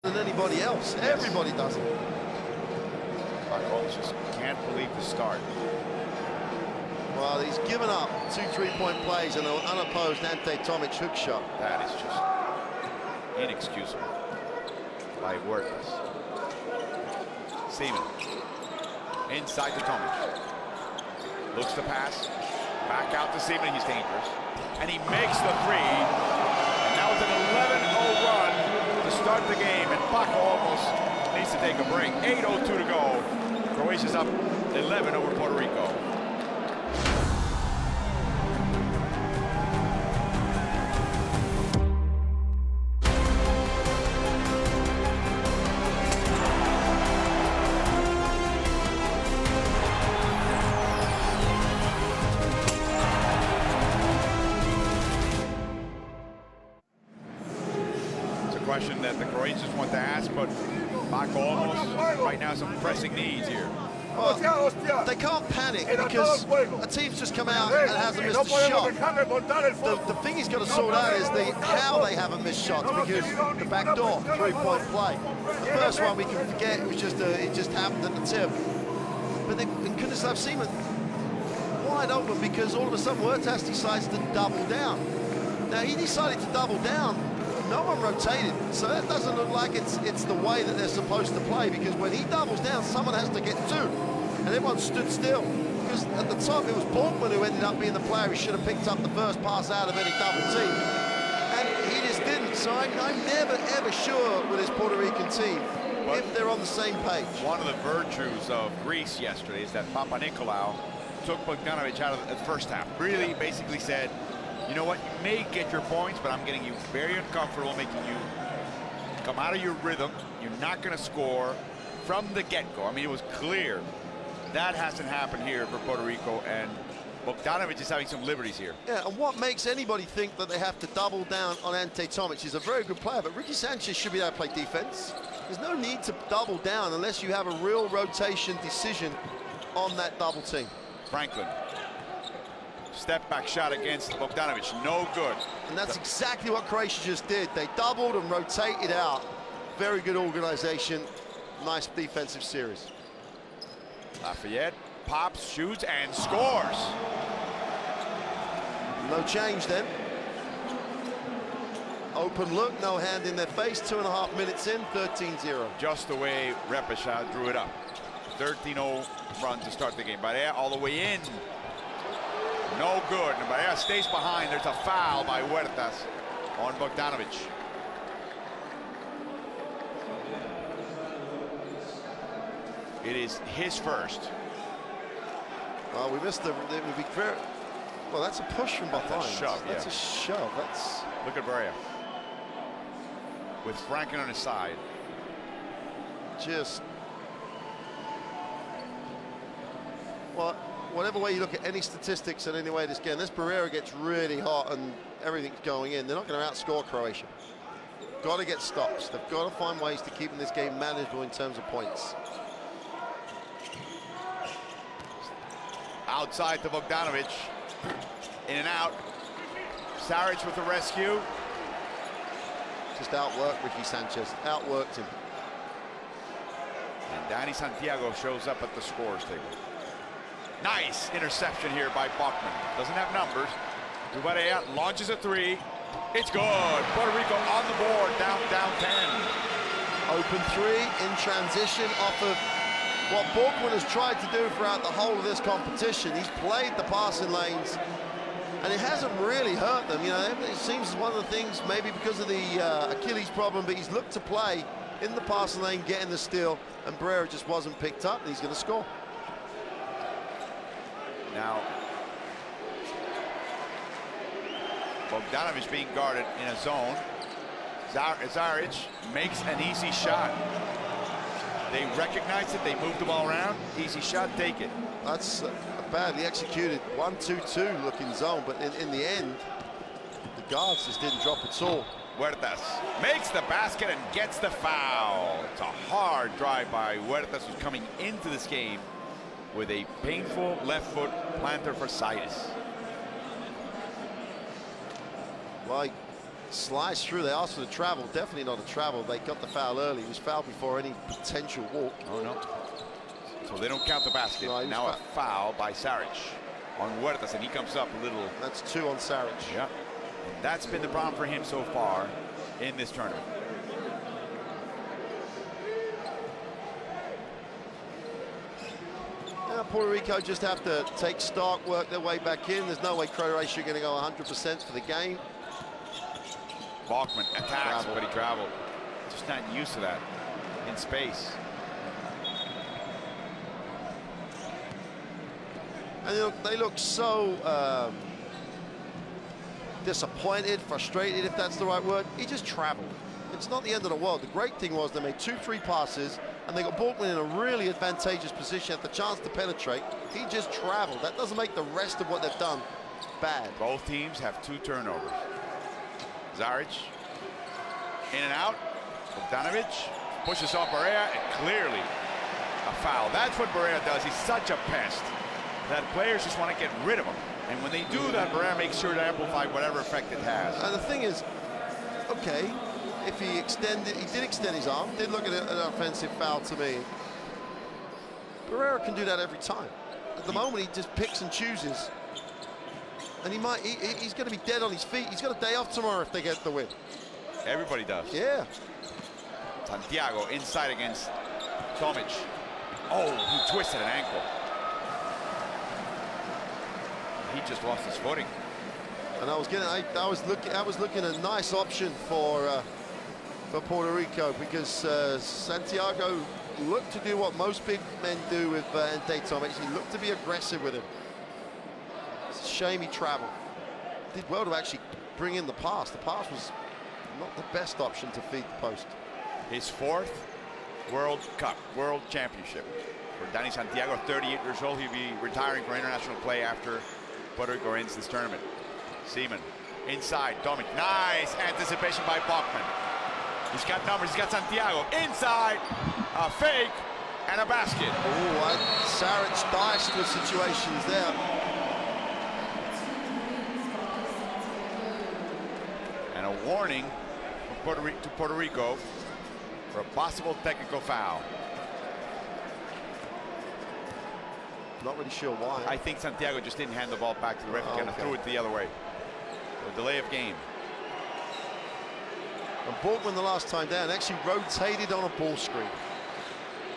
than anybody else. Everybody does it. I just can't believe the start. Well, he's given up 2 3-point plays and an unopposed Ante Tomic hook shot. That is just inexcusable by Huertas. Seaman inside to Tomic. Looks to pass. Back out to Seaman. He's dangerous. And he makes the three. And now with an 11-0 run to start the game. And Paco almost needs to take a break. 8:02 to go. Croatia's up 11 over Puerto Rico. Question that the Croatians want to ask, but Paco almost right now some pressing needs here. Well, they can't panic because a team's just come out and hasn't missed a shot. The thing he's got to sort out is how they haven't missed shots, because the backdoor 3-point play. The first one we can forget, it was just it just happened at the tip. But they couldn't have Seaman wide open because all of a sudden Huertas decides to double down. Now he decided to double down. No one rotated, so that doesn't look like it's the way that they're supposed to play, because when he doubles down, someone has to get 2, and everyone stood still. Because at the top, it was Borkman who ended up being the player who should have picked up the first pass out of any double team, and he just didn't. So I'm never, ever sure with this Puerto Rican team if they're on the same page. One of the virtues of Greece yesterday is that Papanikolaou took Bogdanovic out of the first half. Really basically said, you know what, you may get your points, but I'm getting you very uncomfortable, making you come out of your rhythm. You're not going to score from the get-go. I mean, it was clear that hasn't happened here for Puerto Rico, and Bogdanovic is having some liberties here. Yeah, and what makes anybody think that they have to double down on Ante Tomic? He's a very good player, but Ricky Sanchez should be able to play defense. There's no need to double down unless you have a real rotation decision on that double team. Franklin. Step back shot against Bogdanovic, no good. And that's exactly what Croatia just did. They doubled and rotated out. Very good organization, nice defensive series. Lafayette pops, shoots, and scores. No change then. Open look, no hand in their face, 2.5 minutes in, 13-0. Just the way Repesha drew it up. 13-0 run to start the game. Barea all the way in. No good. Barea stays behind. There's a foul by Huertas on Bogdanovic. It is his first. Well, we missed it would be very, well, that's a push from behind. That's a shove, yeah. That's a shove. That's. Look at Barea with Franklin on his side. Just. Well, whatever way you look at any statistics and any way this game, this Barrera gets really hot and everything's going in. They're not going to outscore Croatia. Got to get stops. They've got to find ways to keep this game manageable in terms of points. Outside to Bogdanovic. In and out. Saric with the rescue. Just outworked Ricky Sanchez. Outworked him. And Danny Santiago shows up at the scores table. Nice interception here by Bachman. Doesn't have numbers. Barea launches a three. It's good. Puerto Rico on the board, down 10. Open three in transition off of what Borkman has tried to do throughout the whole of this competition. He's played the passing lanes, and it hasn't really hurt them. You know, it seems one of the things, maybe because of the Achilles problem, but he's looked to play in the passing lane, getting the steal, and Barrera just wasn't picked up, and he's going to score. Now, Bogdanovic being guarded in a zone. Saric makes an easy shot. They recognize it, they move the ball around. Easy shot, take it. That's a badly executed 1-2-2 looking zone, but in the end, the guards just didn't drop at all. Huertas makes the basket and gets the foul. It's a hard drive by Huertas, who's coming into this game with a painful left foot plantar fasciitis. Like, Slice through. They asked for the travel. Definitely not a travel. They got the foul early. He was fouled before any potential walk. Oh, no. So they don't count the basket. No, now a foul by Saric on Huertas, and he comes up a little. That's 2 on Saric. Yeah. And that's been the problem for him so far in this tournament. Now Puerto Rico just have to take stock, work their way back in. There's no way Croatia are going to go 100% for the game. Bachmann attacks, but he traveled. Just not used to that in space. And they look so disappointed, frustrated, if that's the right word. He just traveled. It's not the end of the world. The great thing was they made 2-3 passes, and they got Bachmann in a really advantageous position, had the chance to penetrate. He just traveled. That doesn't make the rest of what they've done bad. Both teams have 2 turnovers. Saric in and out. Bogdanovic pushes off Barea, and clearly a foul. That's what Barea does. He's such a pest that players just want to get rid of him. And when they do that, Barea makes sure to amplify whatever effect it has. And the thing is, okay, if he did extend his arm, did look at an offensive foul to me. Barea can do that every time. At the moment, he just picks and chooses. And he's going to be dead on his feet. He's got a day off tomorrow if they get the win. Everybody does. Yeah. Santiago inside against Tomic. Oh, he twisted an ankle. He just lost his footing. And I was looking at a nice option for Puerto Rico, because Santiago looked to do what most big men do with Ante Tomic. He looked to be aggressive with him. It's a shame he traveled. Did well to actually bring in the pass. The pass was not the best option to feed the post. His 4th World Cup, World Championship. For Danny Santiago, 38 years old, he'll be retiring for international play after Puerto Rico ends this tournament. Seaman inside, Tomic. Nice anticipation by Bachmann. He's got numbers, he's got Santiago inside, a fake, and a basket. Oh, Saric diced with situations there. And a warning to Puerto Rico for a possible technical foul. Not really sure why. I think Santiago just didn't hand the ball back to the ref again and threw it the other way. A delay of game. And Bachmann the last time down actually rotated on a ball screen.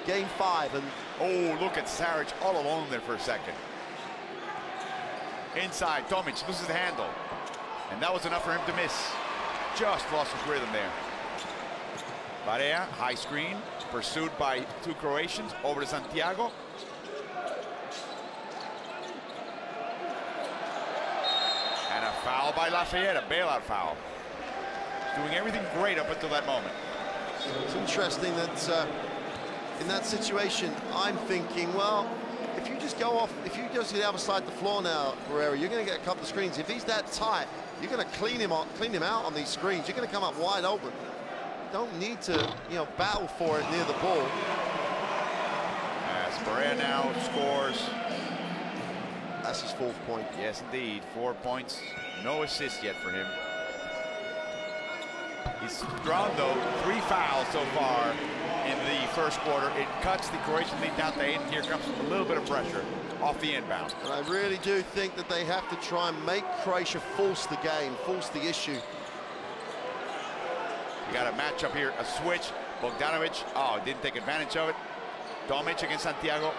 Game 5, and oh, look at Saric all alone there for a second. Inside, Tomic loses the handle, and that was enough for him to miss. Just lost his rhythm there. Barea, high screen, pursued by 2 Croatians, over to Santiago. And a foul by Lafayette, a bailout foul. Doing everything great up until that moment. It's interesting that in that situation, I'm thinking, well, if you just go off, if you just get the other side of the floor now, Barrera, you're going to get a couple of screens. If he's that tight, you're going to clean him out on these screens. You're going to come up wide open. You don't need to, battle for it near the ball. As Barrera now scores. That's his 4th point. Yes, indeed. 4 points. No assist yet for him. He's drawn, though, 3 fouls so far in the first quarter. It cuts the Croatian lead down to 8, and here comes a little bit of pressure off the inbound. And I really do think that they have to try and make Croatia force the game, force the issue. You got a matchup here, a switch. Bogdanovic, didn't take advantage of it. Tomic against Santiago.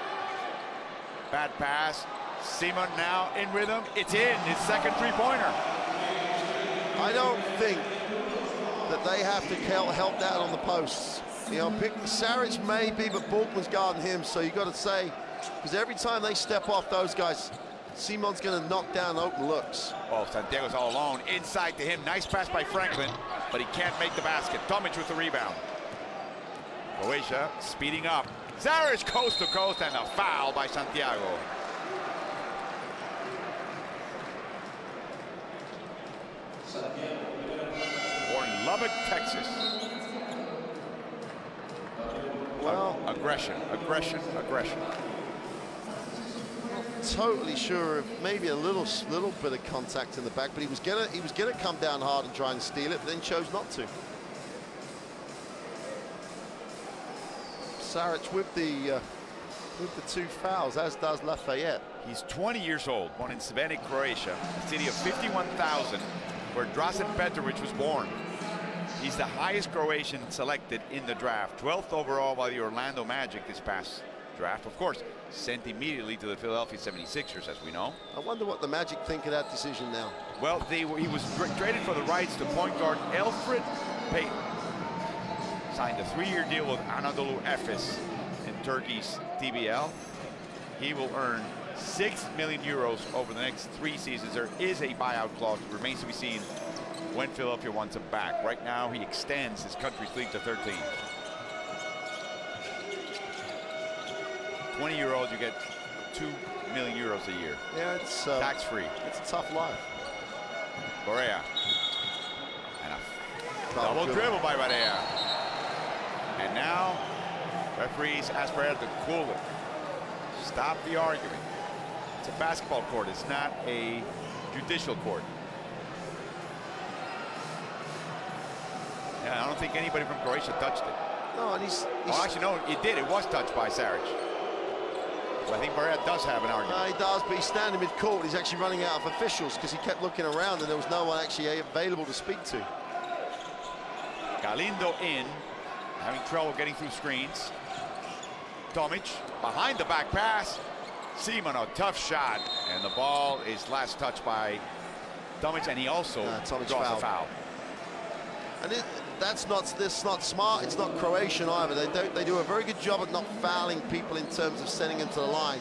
Bad pass. Simon now in rhythm. It's in, his second 3-pointer. I don't think that they have to help that on the posts. Saric maybe, but Bachmann's guarding him, so you got to say, because every time they step off those guys, Simon's going to knock down open looks. Oh, Santiago's all alone. Inside to him. Nice pass by Franklin, but he can't make the basket. Tomic with the rebound. Croatia speeding up. Saric coast to coast, and a foul by Santiago. Born in Lubbock, Texas. Well, aggression, aggression, aggression. totally sure of maybe a little bit of contact in the back, but he was gonna come down hard and try and steal it, but then chose not to. Saric with the 2 fouls, as does Lafayette. He's 20 years old, born in Savannah, Croatia, a city of 51,000, where Drazen Petrovic was born. He's the highest Croatian selected in the draft, 12th overall by the Orlando Magic this past draft. Of course, sent immediately to the Philadelphia 76ers, as we know. I wonder what the Magic think of that decision now. Well, he was traded for the rights to point guard Elfrid Payton. Signed a 3-year deal with Anadolu Efes in Turkey's TBL. He will earn 6 million euros over the next 3 seasons. There is a buyout clause. It remains to be seen when Philadelphia wants him back. Right now, he extends his country's league to 13. 20-year-old, you get 2 million euros a year. Yeah, it's tax-free. It's a tough life. Barea. And a double dribble by Barea. And now, referees ask Barea to cool it. Stop the argument. It's a basketball court. It's not a judicial court. Yeah, I don't think anybody from Croatia touched it. No, and he's oh, actually, no, it did. It was touched by Saric. So I think Barea does have an argument. He does, but he's standing mid-court. He's actually running out of officials because he kept looking around and there was no one actually available to speak to. Galindo in, having trouble getting through screens. Tomic behind the back pass. Seaman, a tough shot, and the ball is last touched by Tomic, and he also draws a foul. And that's not smart. It's not Croatian either. They do a very good job at not fouling people in terms of sending them to the line.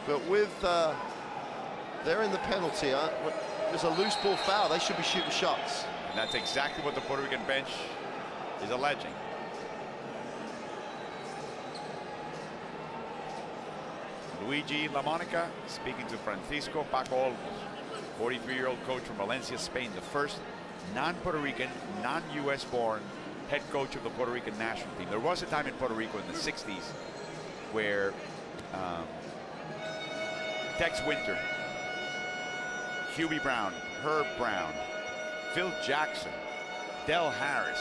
But with they're in the penalty. There's a loose ball foul. They should be shooting shots. And that's exactly what the Puerto Rican bench is alleging. Luigi LaMonica speaking to Francisco Paco Olmos, 43-year-old coach from Valencia, Spain, the first non-Puerto Rican, non-US born head coach of the Puerto Rican national team. There was a time in Puerto Rico in the 60s where Tex Winter, Hubie Brown, Herb Brown, Phil Jackson, Del Harris,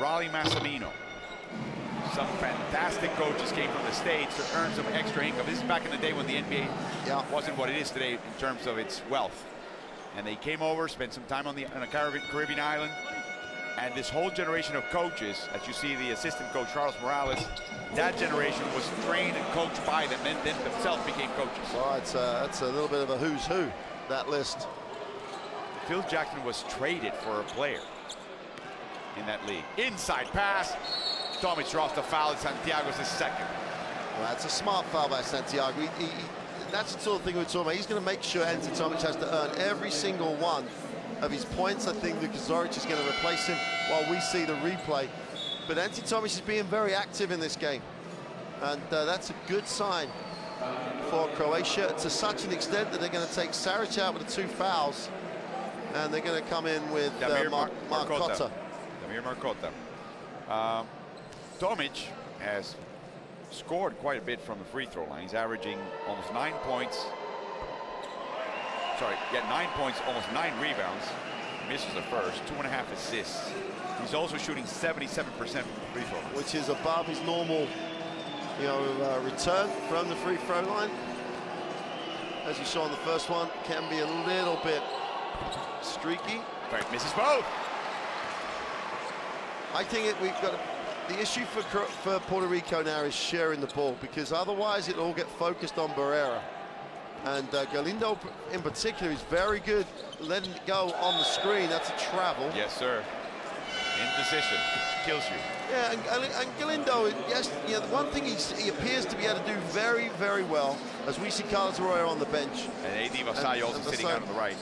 Raleigh Massimino, some fantastic coaches came from the States to earn some extra income. This is back in the day when the NBA wasn't what it is today in terms of its wealth. And they came over, spent some time on a Caribbean island. And this whole generation of coaches, as you see the assistant coach, Carlos Morales, that generation was trained and coached by them and then themselves became coaches. Well, it's a little bit of a who's who, that list. Phil Jackson was traded for a player in that league. Inside pass. Tomic draws the foul, and Santiago's his second. Well, that's a smart foul by Santiago. That's the sort of thing we're talking about. He's going to make sure Ante Tomic has to earn every single one of his points. I think Lucas Zoric is going to replace him while we see the replay. But Ante Tomic is being very active in this game. And that's a good sign for Croatia, to such an extent that they're going to take Saric out with the 2 fouls. And they're going to come in with Marcotta. Damir Marcotta. Tomic has scored quite a bit from the free throw line. He's averaging almost 9 points. Sorry, 9 points, almost 9 rebounds. Misses the first, 2.5 assists. He's also shooting 77% from the free throw line, which is above his normal, return from the free throw line. As you saw in the first one, can be a little bit streaky. In fact, misses both. I think we've got the issue for Puerto Rico now is sharing the ball, because otherwise it'll all get focused on Barrera. And Galindo in particular is very good letting it go on the screen. That's a travel. Yes, sir. Indecision kills you. Yeah, and Galindo, yes, the one thing he appears to be able to do very, very well, as we see Carlos Arroyo on the bench. And A.D. Vasallo also sitting out on the right.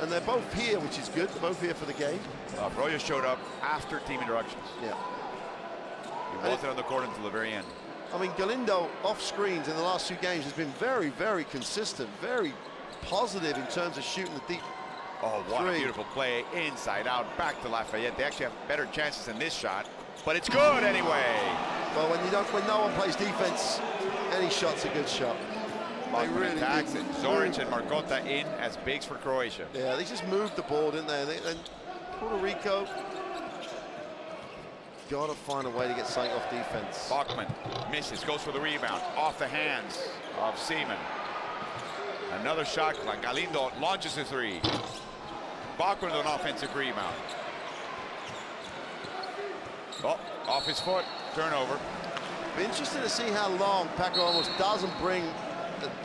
And they're both here, which is good. They're both here for the game. Arroyo showed up after team interruptions. Yeah. He wasn't on the court until the very end. I mean, Galindo off screens in the last 2 games has been very, very consistent, very positive in terms of shooting the deep. Oh, what a beautiful play, inside out, back to Lafayette. They actually have better chances in this shot, but it's good anyway. Well, when no one plays defense, any shot's a good shot. Bachman really attacks it. Zoric and Marcotta in as bigs for Croatia. Yeah, they just moved the ball, didn't they? And Puerto Rico got to find a way to get something off defense. Bachman misses, goes for the rebound, off the hands of Seaman. Another shot clock. Galindo launches a three. Bachman with an offensive rebound. Oh, off his foot, turnover. Be interesting to see how long Paco almost doesn't bring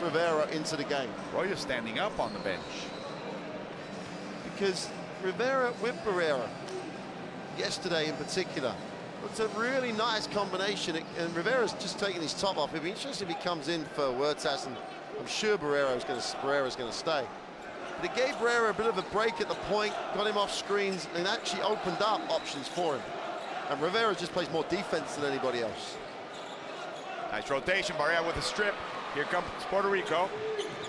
Rivera into the game. Roy's standing up on the bench. Because Rivera with Barrera, yesterday in particular, it's a really nice combination. And Rivera's just taking his top off. It'd be interesting if he comes in for Huertas, and I'm sure Barrera's going to stay. But it gave Barrera a bit of a break at the point, got him off screens, and actually opened up options for him. And Rivera just plays more defense than anybody else. Nice rotation, Barrera with a strip. Here comes Puerto Rico.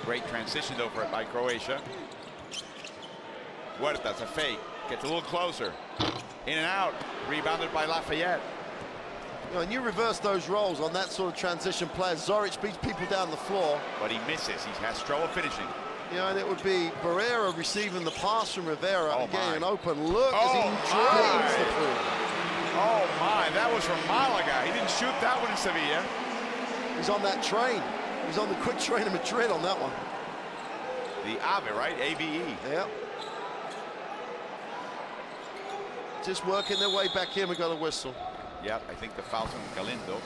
Great transition though by Croatia. Huertas, a fake, gets a little closer. In and out, rebounded by Lafayette. You know, and you reverse those roles on that sort of transition play. Zoric beats people down the floor. But he misses, he has trouble finishing. You know, and it would be Barrera receiving the pass from Rivera and getting an open look as he drains the pool. Oh my, that was from Malaga. He didn't shoot that one in Sevilla. He's on that train. He's on the quick train of Madrid on that one. The AVE, right? AVE. Yeah. Just working their way back in. We got a whistle. Yep, I think the foul's on Galindo.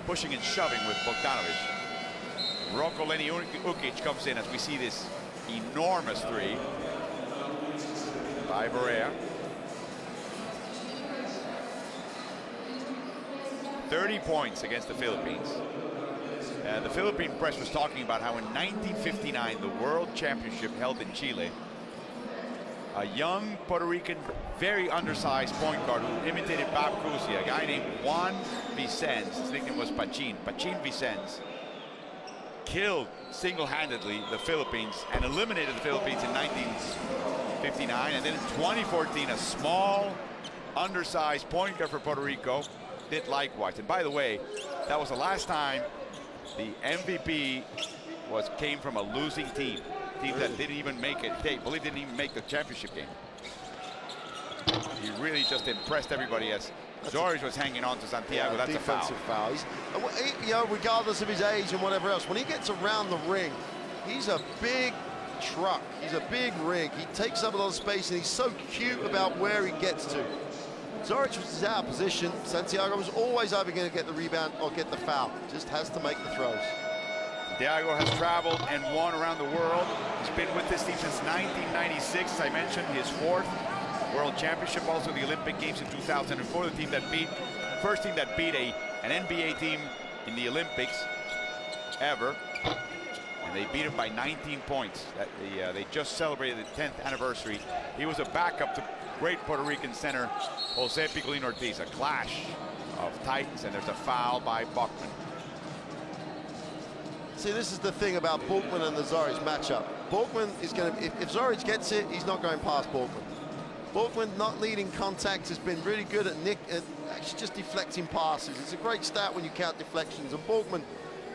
Pushing and shoving with Bogdanovic. Rocco Leni Ukic comes in as we see this enormous three by Barrera. 30 points against the Philippines. The Philippine press was talking about how in 1959, the World Championship held in Chile, a young Puerto Rican, very undersized point guard who imitated Bob Cousy, a guy named Juan Vicens, his nickname was Pachin Vicens, killed single-handedly the Philippines and eliminated the Philippines in 1959. And then in 2014, a small, undersized point guard for Puerto Rico did likewise. And by the way, that was the last time the MVP came from a losing team. Team that didn't even make it. They believe didn't even make the championship game. He really just impressed everybody as Zoric was hanging on to Santiago. Yeah, that's a foul. You know, regardless of his age and whatever else, when he gets around the ring, he's a big truck. He's a big rig. He takes up a lot of space, and he's so cute about where he gets to. Zoric was out of position. Santiago was always either going to get the rebound or get the foul. Just has to make the throws. Santiago has traveled and won around the world. He's been with this team since 1996. As I mentioned, his 4th World Championship, also the Olympic Games in 2004. The team that first team that beat an NBA team in the Olympics ever. And they beat him by 19 points. They just celebrated the 10th anniversary. He was a backup to great Puerto Rican center Jose Picolín Ortiz. A clash of titans, and there's a foul by Bachman. See, this is the thing about Bachman and the Zoric matchup. Bachman is going to, if Zoric gets it, he's not going past Bachman. Bachman not leading contact has been really good at actually just deflecting passes. It's a great stat when you count deflections, and Bachman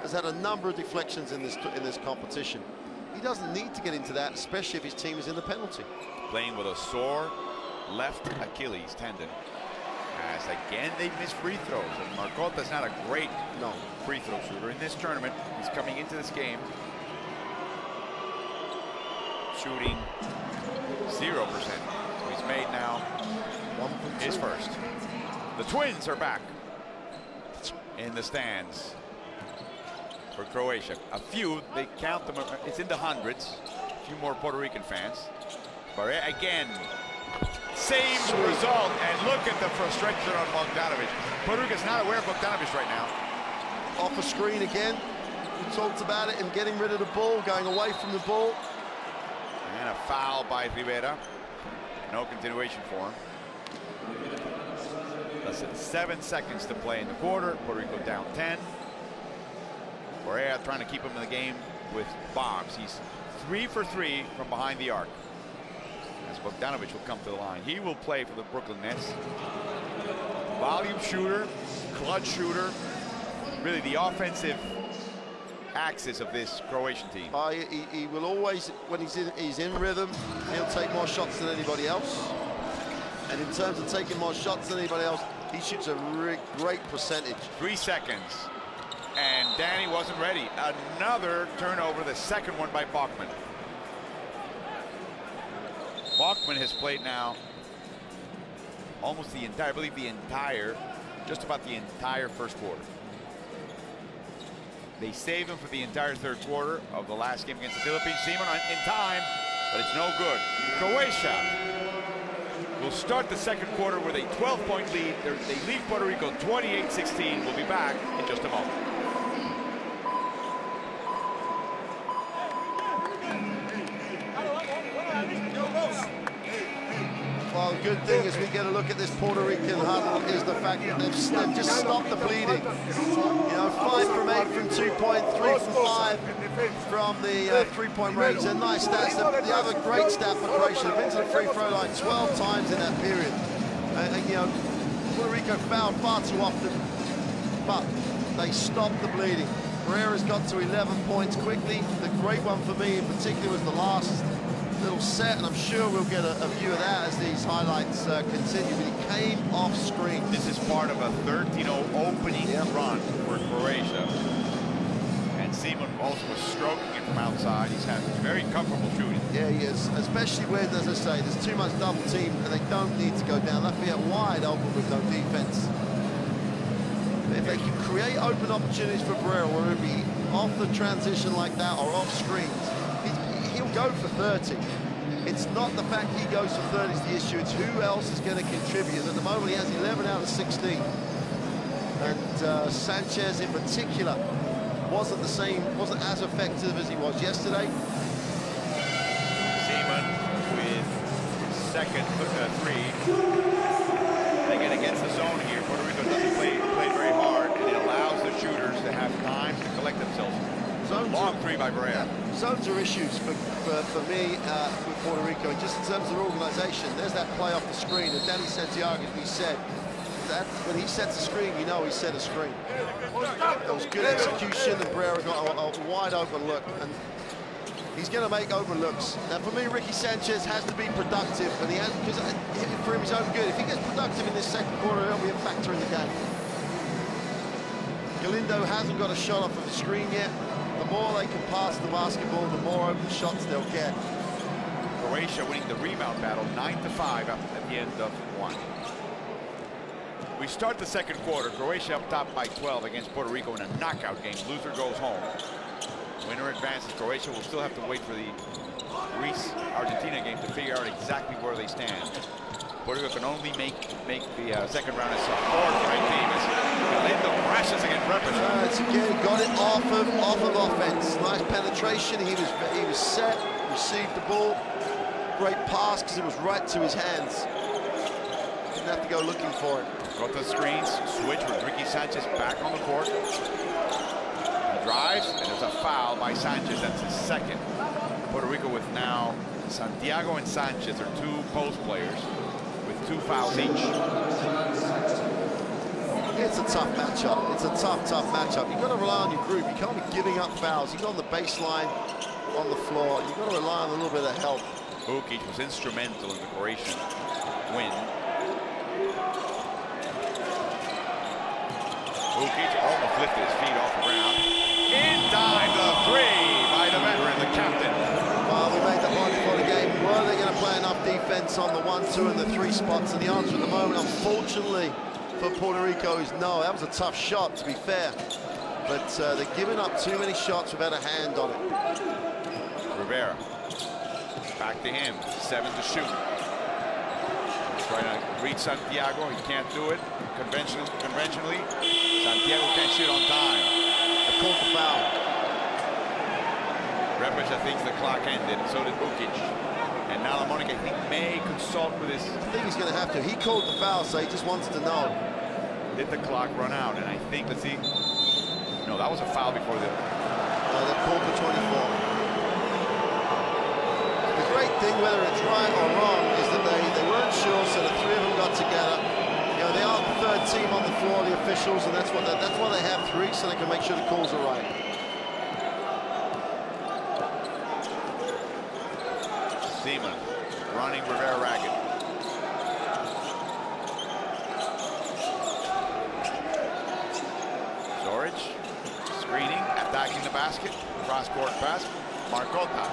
has had a number of deflections in this competition. He doesn't need to get into that, especially if his team is in the penalty. Playing with a sore left Achilles tendon. As again they miss free throws, and Marcotta's not a great free throw shooter in this tournament. He's coming into this game shooting 0%. So he's made now his first. The Twins are back in the stands for Croatia. A few, they count them, it's in the hundreds. A few more Puerto Rican fans. But again, same result, and look at the frustration on Bogdanovic. Puerto Rico's not aware of Bogdanovic right now. Off a screen again. We talked about it, and getting rid of the ball, going away from the ball. And a foul by Rivera. No continuation for him. Less than 7 seconds to play in the quarter. Puerto Rico down 10. Correa trying to keep him in the game with bombs. He's 3 for 3 from behind the arc. As Bogdanovic will come to the line. He will play for the Brooklyn Nets. Volume shooter, clutch shooter. Really the offensive axis of this Croatian team. He will always, when he's in rhythm, he'll take more shots than anybody else. And in terms of taking more shots than anybody else, he shoots a great percentage. 3 seconds. And Danny wasn't ready. Another turnover, the second one by Bachman. Bachman has played now almost the entire, I believe just about the entire first quarter. They saved him for the entire third quarter of the last game against the Philippines. Seaman in time, but it's no good. Croatia will start the second quarter with a 12-point lead. They lead Puerto Rico 28-16. We'll be back in just a moment. Well, the good thing as we get a look at this Puerto Rican huddle is the fact that they've just stopped the bleeding. You know, 5 from 8 from 2-point, 3 from 5 from the 3-point range. They're nice stats. The other great stat for Croatia, they've been to the free throw line 12 times in that period. And you know, Puerto Rico fouled far too often, but they stopped the bleeding. Barrera's got to 11 points quickly. The great one for me in particular was the last little set, and I'm sure we'll get a view of that as these highlights continue, but he came off screen. This is part of a 13-0 opening run for Croatia. And Seaman also was stroking it from outside. He's had very comfortable shooting. Yeah, he is, especially when, as I say, there's too much double team and they don't need to go down. Lafayette wide open with no defense. If they can create open opportunities for Barrera, whether it be off the transition like that or off screens, he'll go for 30. It's not the fact he goes for 30 is the issue, it's who else is going to contribute. At the moment he has 11 out of 16. And Sanchez in particular wasn't as effective as he was yesterday. Seaman with second three. They get against the zone here. Puerto Rico doesn't play very hard, and it allows the shooters to have time to collect themselves. Long three by Barrera. Zones are issues for me with Puerto Rico, just in terms of their organization. There's that play off the screen, and Danny Santiago, as we said, that when he sets a screen, you know he set a screen. It was good execution, and Barrera got a wide open look, and he's going to make open looks. Now, for me, Ricky Sanchez has to be productive, and he has, because for him, he's open good. If he gets productive in this second quarter, he'll be a factor in the game. Galindo hasn't got a shot off of the screen yet. The more they can pass the basketball, the more open shots they'll get. Croatia winning the rebound battle 9-5 at the end of one. We start the second quarter. Croatia up top by 12 against Puerto Rico in a knockout game. Loser goes home. Winner advances. Croatia will still have to wait for the Greece-Argentina game to figure out exactly where they stand. Puerto Rico can only make the second round as a fourth-ranked team. As Galindo crashes against Represent. Again, got it off of offense. Nice penetration. He was set, received the ball. Great pass because it was right to his hands. Didn't have to go looking for it. Got the screens, switch with Ricky Sanchez back on the court. He drives, and there's a foul by Sanchez. That's his second. Puerto Rico with now Santiago and Sanchez are two post players with 2 fouls each. It's a tough matchup. It's a tough matchup. You've got to rely on your group. You can't be giving up fouls. You've got on the baseline, on the floor. You've got to rely on a little bit of help. Vukic was instrumental in the Croatian win. Vukic almost lifted his feet off the ground. In time, the three by the veteran, the captain. Well, we made the point before the game. Were they going to play enough defense on the 1, 2, and the 3 spots? And the answer at the moment, unfortunately, for Puerto Rico is no. That was a tough shot, to be fair. But they're giving up too many shots without a hand on it. Rivera. Back to him. 7 to shoot. He's trying to reach Santiago. He can't do it. Conventionally, Santiago can't shoot on time. They called the foul. Repic, thinks the clock ended, and so did Vukic. And now Lamonica, I think, may consult with his... I think he's going to have to. He called the foul, so he just wants to know. Did the clock run out? And I think, let's see. No, that was a foul before the... They called the 24. The great thing, whether it's right or wrong, is that they weren't sure, so the 3 of them got together. You know, they are the 3rd team on the floor, the officials, and that's why they have 3, so they can make sure the calls are right. Seaman running Rivera ragged. Zorich screening, attacking the basket. Cross-court pass. Marcota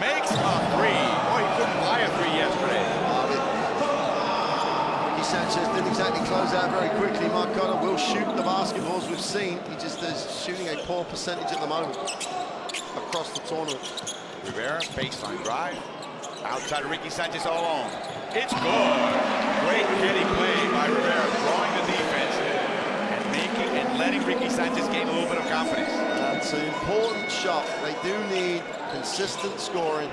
makes a three. Boy, he couldn't buy a three yesterday. Ricky Sanchez didn't exactly close out very quickly. Marcota will shoot the basketballs we've seen. He just is shooting a poor percentage at the moment across the tournament. Rivera, baseline drive. Outside of Ricky Sanchez all alone. It's good. Great heady play by Rivera, drawing the defense and making and letting Ricky Sanchez gain a little bit of confidence. It's an important shot. They do need consistent scoring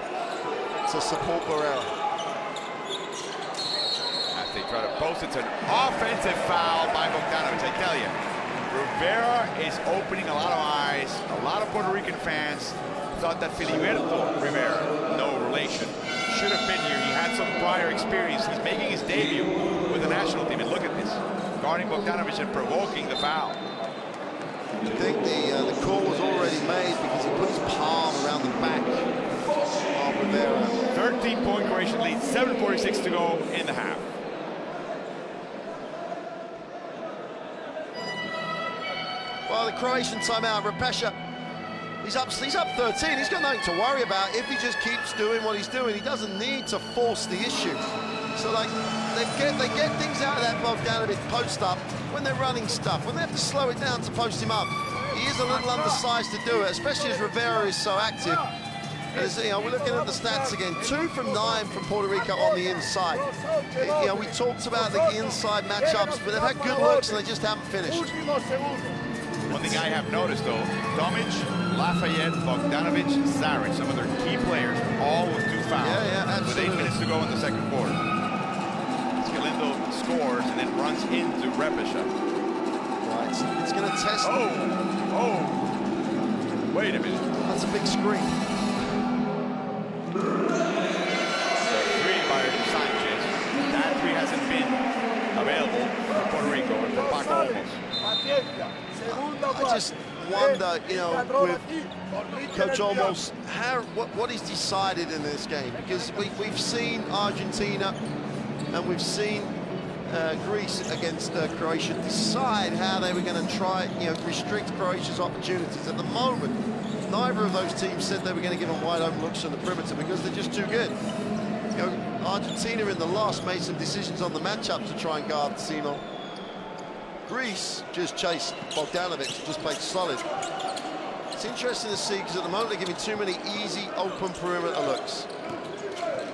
to support Barrera. As they try to post, it's an offensive foul by Bogdanovic. I tell you, Rivera is opening a lot of eyes. A lot of Puerto Rican fans thought that Filiberto Rivera, no relation, should have been here. He had some prior experience. He's making his debut with the national team. And look at this, guarding Bogdanovic and provoking the foul. I think the call was already made because he put his palm around the back of Rivera. 13-point Croatian lead, 7:46 to go in the half. Well, the Croatian timeout, Repesha, he's up 13. He's got nothing to worry about if he just keeps doing what he's doing. He doesn't need to force the issue. So like they get things out of that Bogdanovic post up when they're running stuff, when they have to slow it down to post him up. He is a little undersized to do it, especially as Rivera is so active. As, you know, we're looking at the stats again. 2 from 9 from Puerto Rico on the inside. You know, we talked about the inside matchups, but they've had good looks and they just haven't finished. One thing I have noticed though, Tomic, Lafayette, Bogdanovic, Zaric, some of their key players, all with 2 fouls. Yeah, absolutely. With 8 minutes to go in the second quarter. Scalindo scores and then runs into Repesha. Right, it's going to test. Oh, wait a minute. That's a big screen. The three by Sanchez. That three hasn't been available for Puerto Rico and for Paco Olmos. I just wonder, you know, with Coach Olmos, what he's decided in this game, because we've seen Argentina and we've seen Greece against Croatia decide how they were going to try, you know, restrict Croatia's opportunities. At the moment, neither of those teams said they were going to give them wide open looks on the perimeter because they're just too good. You know, Argentina in the loss made some decisions on the matchup to try and guard Simo. Greece just chased Bogdanovic, just played solid. It's interesting to see because at the moment they're giving too many easy open perimeter looks.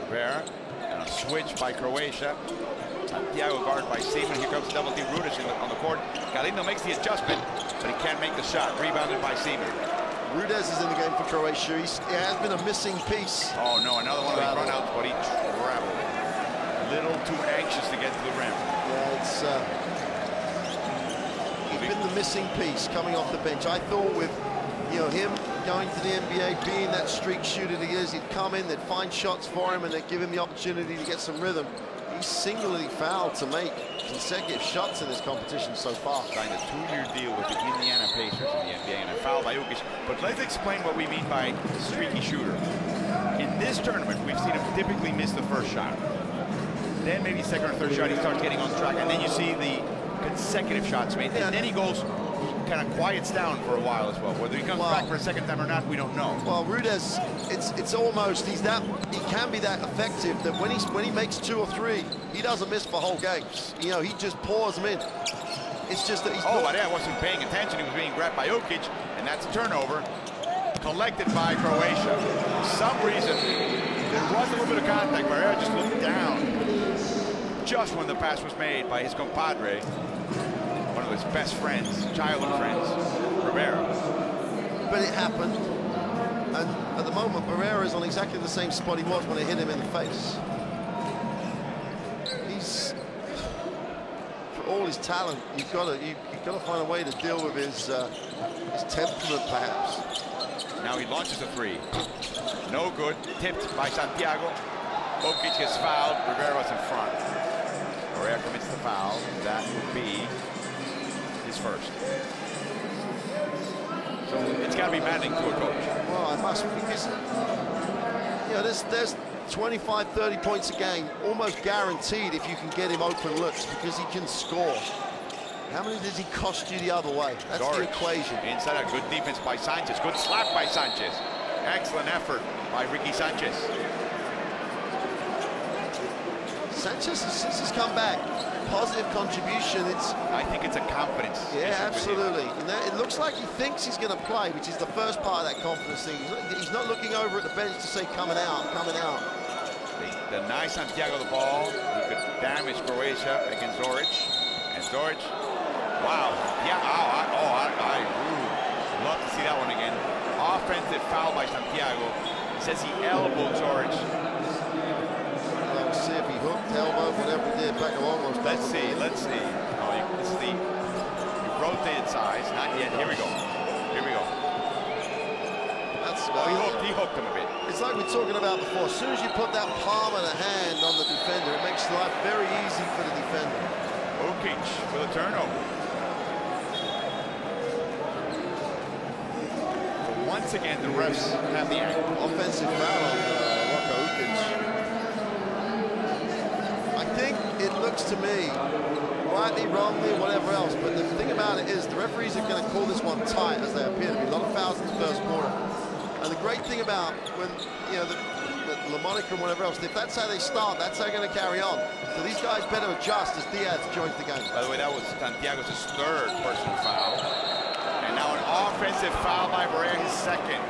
Rivera and a switch by Croatia. Santiago guarded by Seaman. Here comes double team Rudis on the court. Galindo makes the adjustment, but he can't make the shot. Rebounded by Seaman. Rudez is in the game for Croatia. He has been a missing piece. Oh no, another one of these runouts, but he traveled. A little too anxious to get to the rim. Yeah, it's he's been the missing piece coming off the bench. I thought with, you know, him going to the NBA, being that streak shooter he is, he'd come in, they'd find shots for him, and they'd give him the opportunity to get some rhythm. He's singularly fouled to make consecutive shots in this competition so far. Signed a 2-year deal with the Indiana Pacers in the NBA, and a foul by Ukic. But let's explain what we mean by streaky shooter. In this tournament, we've seen him typically miss the first shot. Then maybe second or third shot, he starts getting on track, and then you see the consecutive shots made, and then he goes, kind of quiets down for a while as well. Whether he comes back for a second time or not, we don't know. Well, Rudez, it's almost, he can be that effective that when he makes 2 or 3, he doesn't miss for whole games. You know, he just pours them in. It's just that he's... Oh, but I wasn't paying attention. He was being grabbed by Ukic, and that's a turnover. Collected by Croatia. For some reason, there was a little bit of contact. Barrera just looked down. Just when the pass was made by his compadre, one of his best friends, childhood friends, Rivera. But it happened, and at the moment, Barrera is on exactly the same spot he was when it hit him in the face. He's, for all his talent, you've got to find a way to deal with his temperament, perhaps. Now he launches a 3. No good. Tipped by Santiago. Ukic gets fouled. Rivera's in front. Barrera commits the foul. That would be his first. So it's got to be maddening to a coach. Well, I must, because, you know, there's 25, 30 points a game, almost guaranteed if you can get him open looks, because he can score. How many does he cost you the other way? That's the equation. Inside a good defense by Sanchez. Good slap by Sanchez. Excellent effort by Ricky Sanchez. Sanchez, since he's come back, positive contribution. I think it's a confidence. Yeah, absolutely. And it looks like he thinks he's going to play, which is the first part of that confidence thing. He's not looking over at the bench to say, coming out, coming out. The nice Santiago the ball. He could damage Croatia against Zoric. And Zoric, wow. Yeah, I love to see that one again. Offensive foul by Santiago. He says he elbowed Zoric. See if he hooked, elbow, whatever he did, back almost. Let's see. Oh, this is the rotated size. Not yet. Here we go. That's he hooked him a bit. It's like we were talking about before. As soon as you put that palm of the hand on the defender, it makes life very easy for the defender. Ukic with a turnover. So once again, the refs have the offensive foul on Rocco Ukic. It looks to me, rightly, wrongly, whatever else, but the thing about it is the referees are going to call this one tight, as they appear to be. A lot of fouls in the first quarter. And the great thing about when, you know, the LaMonica and whatever else, if that's how they start, that's how they're going to carry on. So these guys better adjust as Diaz joins the game. By the way, that was Santiago's third personal foul. And now an offensive foul by Barrera, his second.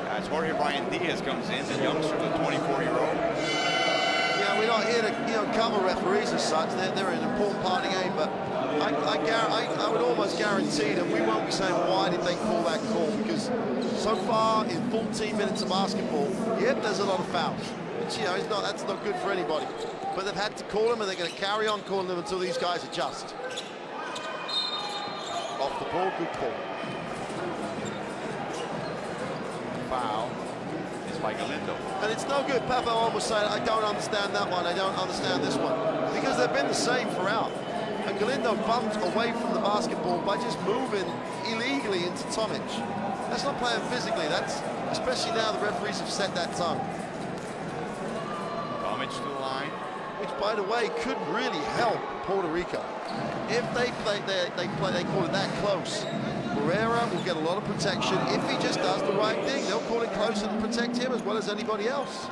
As Jorge Brian Diaz comes in, the youngster, the 24-year-old. We're not here to, cover referees as such. They're an important part of the game, but I would almost guarantee that we won't be saying why did they call that call, because so far in 14 minutes of basketball, yep, there's a lot of fouls. Which, that's not good for anybody. But they've had to call them, and they're going to carry on calling them until these guys adjust. Off the ball, good call. Foul. By Galindo. And it's no good. Papa almost saying, I don't understand that one, I don't understand this one. Because they've been the same throughout. And Galindo bumped away from the basketball by just moving illegally into Tomic. That's not playing physically. That's, especially now the referees have set that tone. Tomic to the line. Which, by the way, could really help Puerto Rico. If they call it that close. Barrera will get a lot of protection if he just does the right thing. They'll call it close and protect him as well as anybody else.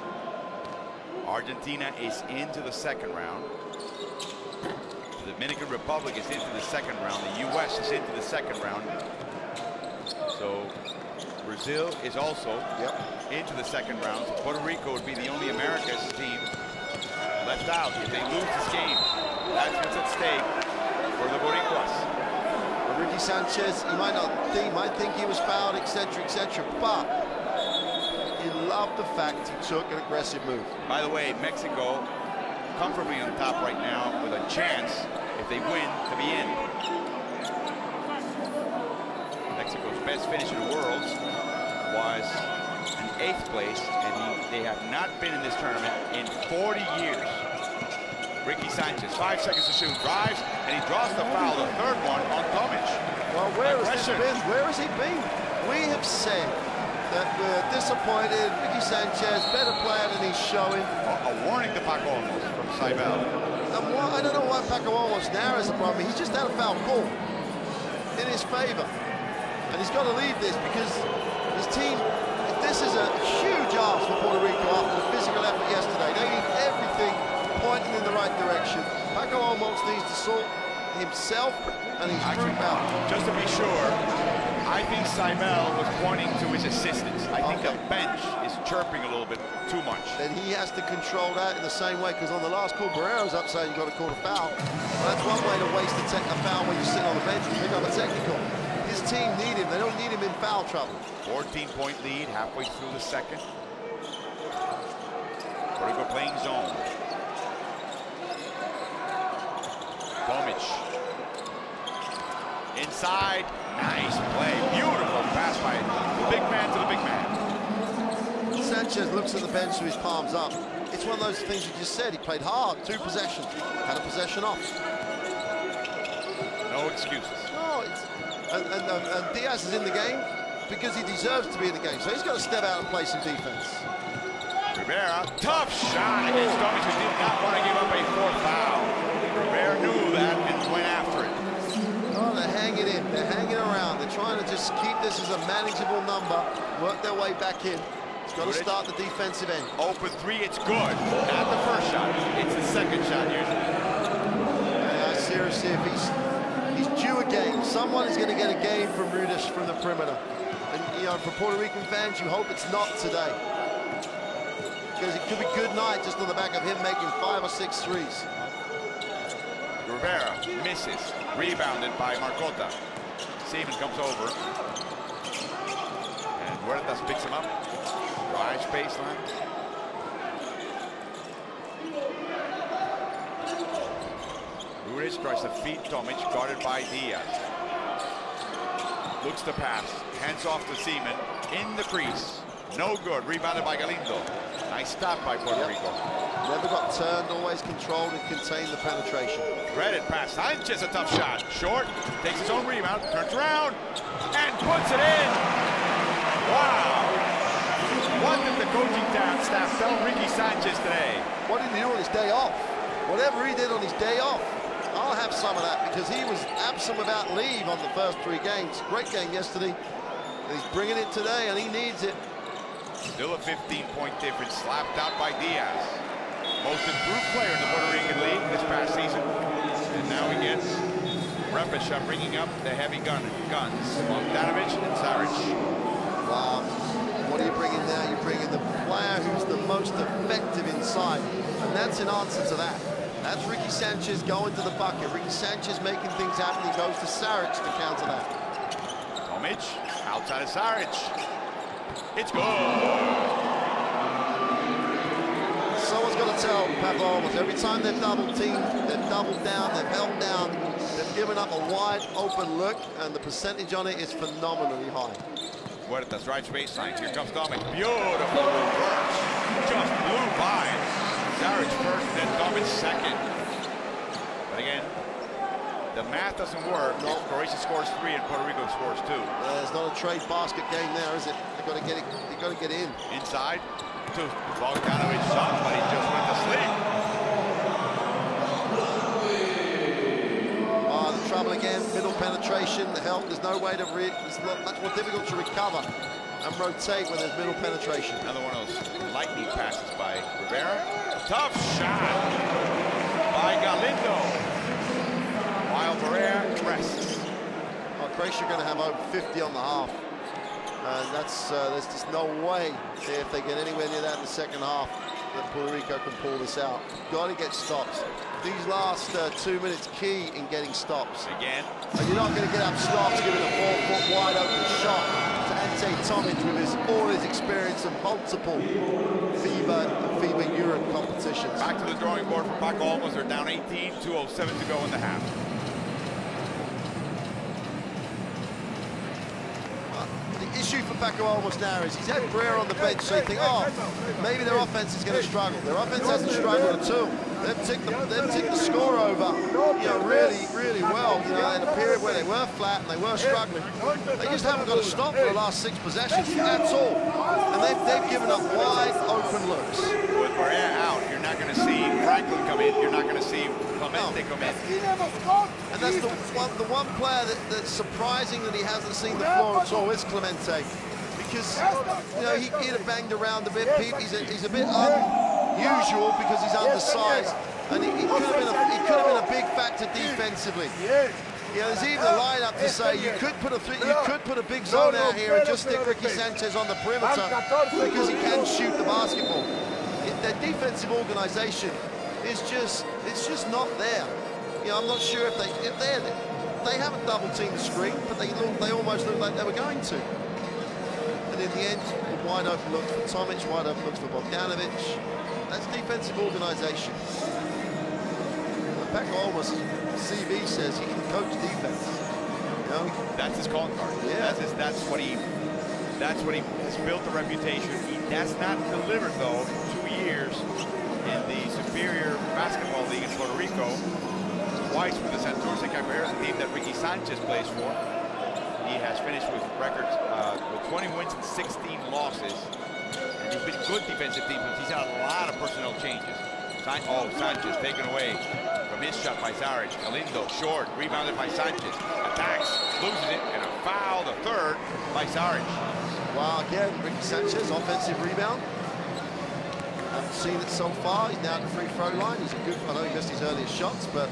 Argentina is into the second round. The Dominican Republic is into the second round. The U.S. is into the second round. So Brazil is also into the second round. So Puerto Rico would be the only America's team left out. If they lose this game, that's what's at stake for the Boricuas. Ricky Sanchez, he might think he was fouled, etc., but he loved the fact he took an aggressive move. By the way, Mexico comfortably on top right now with a chance, if they win, to be in. Mexico's best finish in the Worlds was in 8th place, and they have not been in this tournament in 40 years. Ricky Sanchez, 5 seconds to shoot, drives, and he draws the foul, the third one on Tomic. Well, where has this been? Where has he been? We have said that we're disappointed. Ricky Sanchez, better player than he's showing. A warning to Paco Olmos from Cybele. I don't know why Paco Olmos now is a problem. He's just had a foul call in his favor. And he's got to leave this because his team, if this is a huge ask for Puerto Rico after the physical effort yesterday, they need everything pointing in the right direction. Paco Olmos needs to sort himself and his group out. Just to be sure, I think Cybele was pointing to his assistants. I think the bench is chirping a little bit too much. Then he has to control that in the same way, because on the last call, Barrera's up saying you've got to call a foul. Well, that's one way to waste a foul when you sit on the bench and pick up a technical. His team need him. They don't need him in foul trouble. 14-point lead halfway through the second. Puerto Rico playing zone. Tomic. Inside. Nice play. Beautiful pass by the big man to the big man. Sanchez looks at the bench with his palms up. It's one of those things you just said. He played hard. 2 possessions. Had a possession off. No excuses. No, and Diaz is in the game because he deserves to be in the game. So he's got to step out and play some defense. Rivera, tough shot against Tomic, who did not want to give up a fourth foul. Rivera knew that and went after it. Oh, they're hanging in. They're hanging around. They're trying to just keep this as a manageable number, work their way back in. It's got to start the defensive end. Open three, it's good. Not the first shot. It's the second shot usually. Seriously, if he's due a game, someone is going to get a game from Rudish from the perimeter. And, you know, for Puerto Rican fans, you hope it's not today. Because it could be good night just on the back of him making 5 or 6 threes. Rivera misses. Rebounded by Marcota. Seaman comes over. And Huertas picks him up. Drives baseline. Rudish tries to feed Tomic, guarded by Diaz. Looks to pass. Hands off to Seaman. In the crease. No good. Rebounded by Galindo. Nice stop by Puerto Rico. Never got turned, always controlled and contained the penetration. Threaded pass. Sanchez, a tough shot. Short. Takes his own rebound. Turns around. And puts it in. Wow. What did the coaching staff tell Ricky Sanchez today? What did he do on his day off? Whatever he did on his day off, I'll have some of that because he was absent without leave on the first 3 games. Great game yesterday. And he's bringing it today, and he needs it. Still a 15-point difference, slapped out by Diaz. Most improved player in the Puerto Rican League this past season. And now we get Repisha bringing up the heavy guns. Bogdanovic and Saric. Wow. What are you bringing now? You're bringing the player who's the most effective inside. And that's an answer to that. That's Ricky Sanchez going to the bucket. Ricky Sanchez making things happen. He goes to Saric to counter that. Tomic, outside of Saric. It's good. Someone's got to tell Pavlovas, every time they've double teamed, they've doubled down, they've held down, they've given up a wide open look, and the percentage on it is phenomenally high. Huertas drives baseline. Here comes Tomic. Beautiful reverse. Just blew by. Saric first, then Tomic second. But again, the math doesn't work. No. Croatia scores 3 and Puerto Rico scores 2. It's not a trade basket game there, is it? They've got to get it. They've got to get in. Inside to Bogdanovic. Somebody just went to sleep. Oh, the trouble again. Middle penetration. The help. There's no way to. It's much more difficult to recover and rotate when there's middle penetration. Another one of those lightning passes by Rivera. Tough shot by Galindo. While Barrera rests. Oh, Croatia are going to have over 50 on the half. And that's there's just no way if they get anywhere near that in the second half that Puerto Rico can pull this out. Got to get stops. These last 2 minutes key in getting stops. Again. And you're not going to get up stops giving a 4-foot wide open shot to Ante Tomic with all his experience of multiple FIBA Europe competitions. Back to the drawing board for Paco Olmos. They're down 18, 2:07 to go in the half. Issue for Paco Olmos now is he's had Barrera on the bench, so you think, oh, maybe their offense is going to struggle. Their offense hasn't struggled at all. They've ticked the score over, you know, really well. You know, in a period where they were flat and they were struggling, they just haven't got a stop for the last 6 possessions at all. And they've given up wide open looks. With Barrera out, you're not going to see Franklin come in. You're not going to see Clemente come in. And that's the one player that's surprising that he hasn't seen the floor at all is Clemente, because you know he'd have banged around a bit. He's a bit unusual because he's undersized, and he could have been a big factor defensively. You know, there's even a lineup to say you could put a big zone out here and just stick Ricky Sanchez on the perimeter because he can shoot the basketball. Their defensive organization is just not there. You know, I'm not sure if they haven't double teamed the screen, but they almost look like they were going to. And in the end, wide open looks for Tomic, wide open looks for Bogdanovic. That's defensive organization. Paco Olmos' CV says he can coach defense. You know, that's his calling card. Yeah. That's what he has built a reputation. He has not delivered though 2 years in the superior basketball league in Puerto Rico. Twice with the Santurce Caballeros, a team that Ricky Sanchez plays for. He has finished with records with 20 wins and 16 losses. And he's been good defensive team, but he's had a lot of personnel changes. Sanchez taken away from his shot by Zaric. Galindo short, rebounded by Sanchez. Attacks, loses it, and a foul, the third, by Zaric. Well, again, Ricky Sanchez, offensive rebound. Haven't seen it so far. He's now at the free throw line. He's a good, I know he missed his earliest shots, but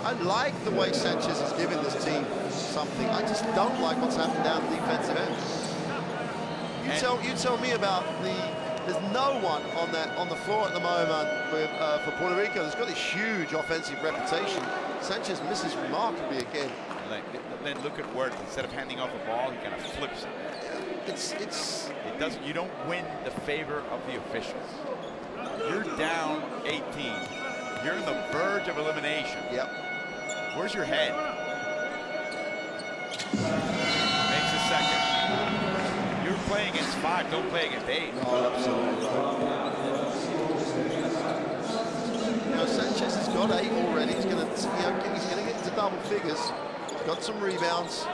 I like the way Sanchez has given this team something. I just don't like what's happened down the defensive end. You tell me about there's no one on the floor at the moment with, for Puerto Rico that's got this huge offensive reputation. Sanchez misses remarkably again. Then look at Puerto. Instead of handing off a ball, he kind of flips it. It doesn't. You don't win the favor of the officials. You're down 18. You're on the verge of elimination. Yep. Where's your head? Makes a second. You're playing against 5. Don't play against 8. Oh, absolutely. You know, Sanchez has got 8 already. He's going to get into double figures. He's got some rebounds.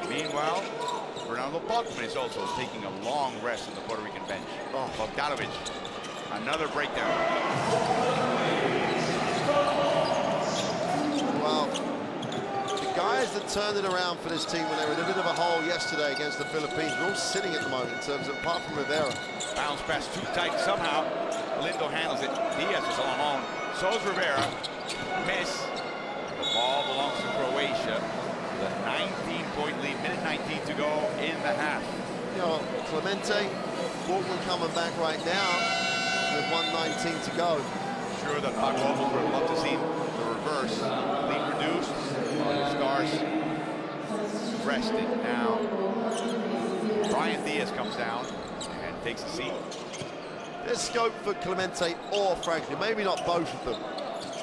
Meanwhile, Ronaldo Bachman is also taking a long rest on the Puerto Rican bench. Oh, Bogdanovic, another breakdown. Well, the guys that turned it around for this team when they were in a bit of a hole yesterday against the Philippines, we're all sitting at the moment in terms of, apart from Rivera. Bounce pass too tight somehow. Lindo handles it. Diaz is all alone. So is Rivera. Miss. The ball belongs to Croatia. The 19-point lead, minute 19 to go in the half. You know, Clemente, Portland coming back right now with 1:19 to go. Sure that Pac Lobos would love to see the reverse. Lead reduced. Stars rested. Now, Brian Diaz comes down and takes a seat. There's scope for Clemente or Franklin, maybe not both of them,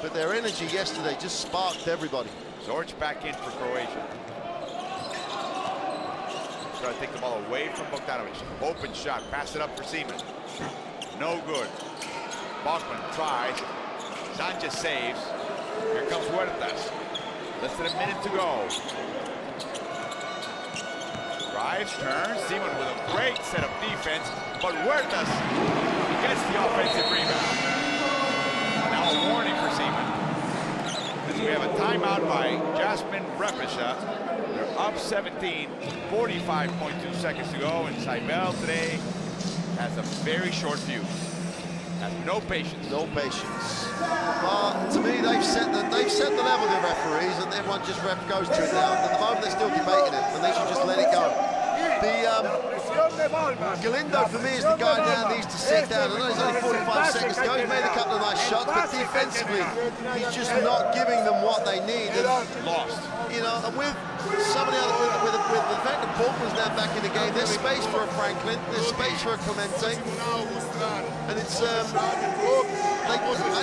but their energy yesterday just sparked everybody. Zoric back in for Croatia. Try to take the ball away from Bogdanovic. Open shot, pass it up for Seaman. No good. Bachman tries. Sanchez saves. Here comes Huertas. Less than a minute to go. Drives, turns. Seaman with a great set of defense, but Huertas gets the offensive rebound. Now a warning for Seaman. We have a timeout by Jasmine Repisha. They're up 17, 45.2 seconds to go, and Cybele today has a very short fuse. Has no patience. No patience. Well, to me, they've set the level, the referees, and everyone just goes to it now. At the moment, they're still debating it, and they should just let it go. Galindo, for me, is the guy now needs to sit down. I know it's only 45 seconds to go. He's made a couple of nice shots, but defensively, he's just not giving them what they need. And, lost. You know, and with some of the other, with the fact that Portland's now back in the game, there's space for a Franklin, there's space for a Clemente, and it's I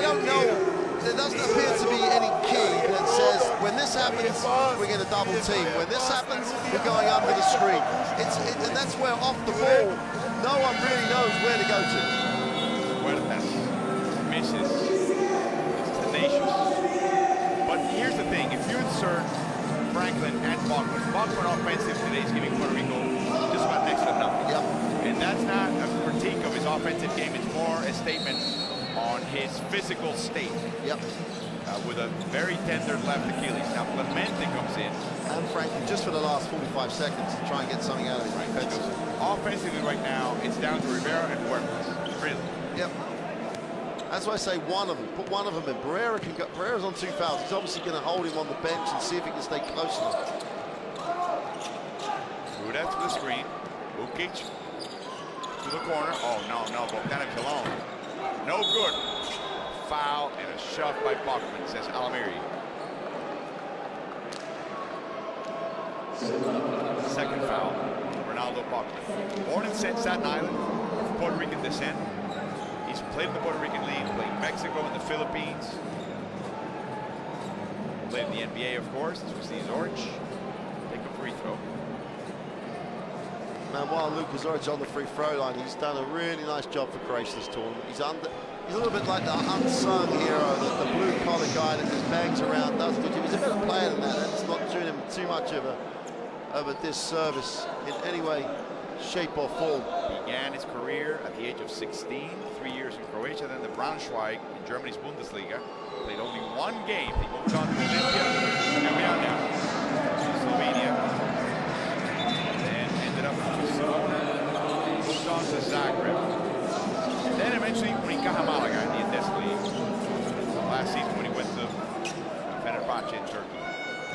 don't know. There doesn't appear to be any key that says when this happens, we're going to double team. When this happens, we're going under the screen. And that's where off the ball, no one really knows where to go to. Huertas misses. It's tenacious. But here's the thing: if you insert Franklin and Bachman offensive today is giving Puerto Rico just about next to nothing. Yep. And that's not a critique of his offensive game. It's more a statement on his physical state. Yep. With a very tender left Achilles. Now Clemente comes in. And Franklin just for the last 45 seconds to try and get something out of his defense. Offensively right now, it's down to Rivera and Huertas. Really. Yep. That's why I say one of them. Put one of them in. Barrera's on 2 fouls. He's obviously going to hold him on the bench and see if he can stay close enough. Rudets to the screen. Ukic to the corner. Oh, no. Bogdanovic alone. No good. Foul and a shove by Bachman, says Alamiri. Second foul, Ronaldo Bachman. Born in Staten Island, of Puerto Rican descent. He's played in the Puerto Rican League, played in Mexico and the Philippines. Played in the NBA, of course, as we see Zoric. Take a free throw. Man, while Luka Zoric's on the free throw line, he's done a really nice job for Croatia this tournament. He's a little bit like the unsung hero, the blue-collar guy that just bangs around, does good. He's a better player than that. That's not doing him too much of a disservice in any way, shape or form. Began his career at the age of 16, 3 years in Croatia, then the Braunschweig in Germany's Bundesliga. Played only one game. He moved on to Olympia, and we are now in Slovenia. Then ended up in Barcelona, moved on to Zagreb. And then eventually Rico Malaga in the Indes League. Last season when he went to Fenerbahce in Turkey.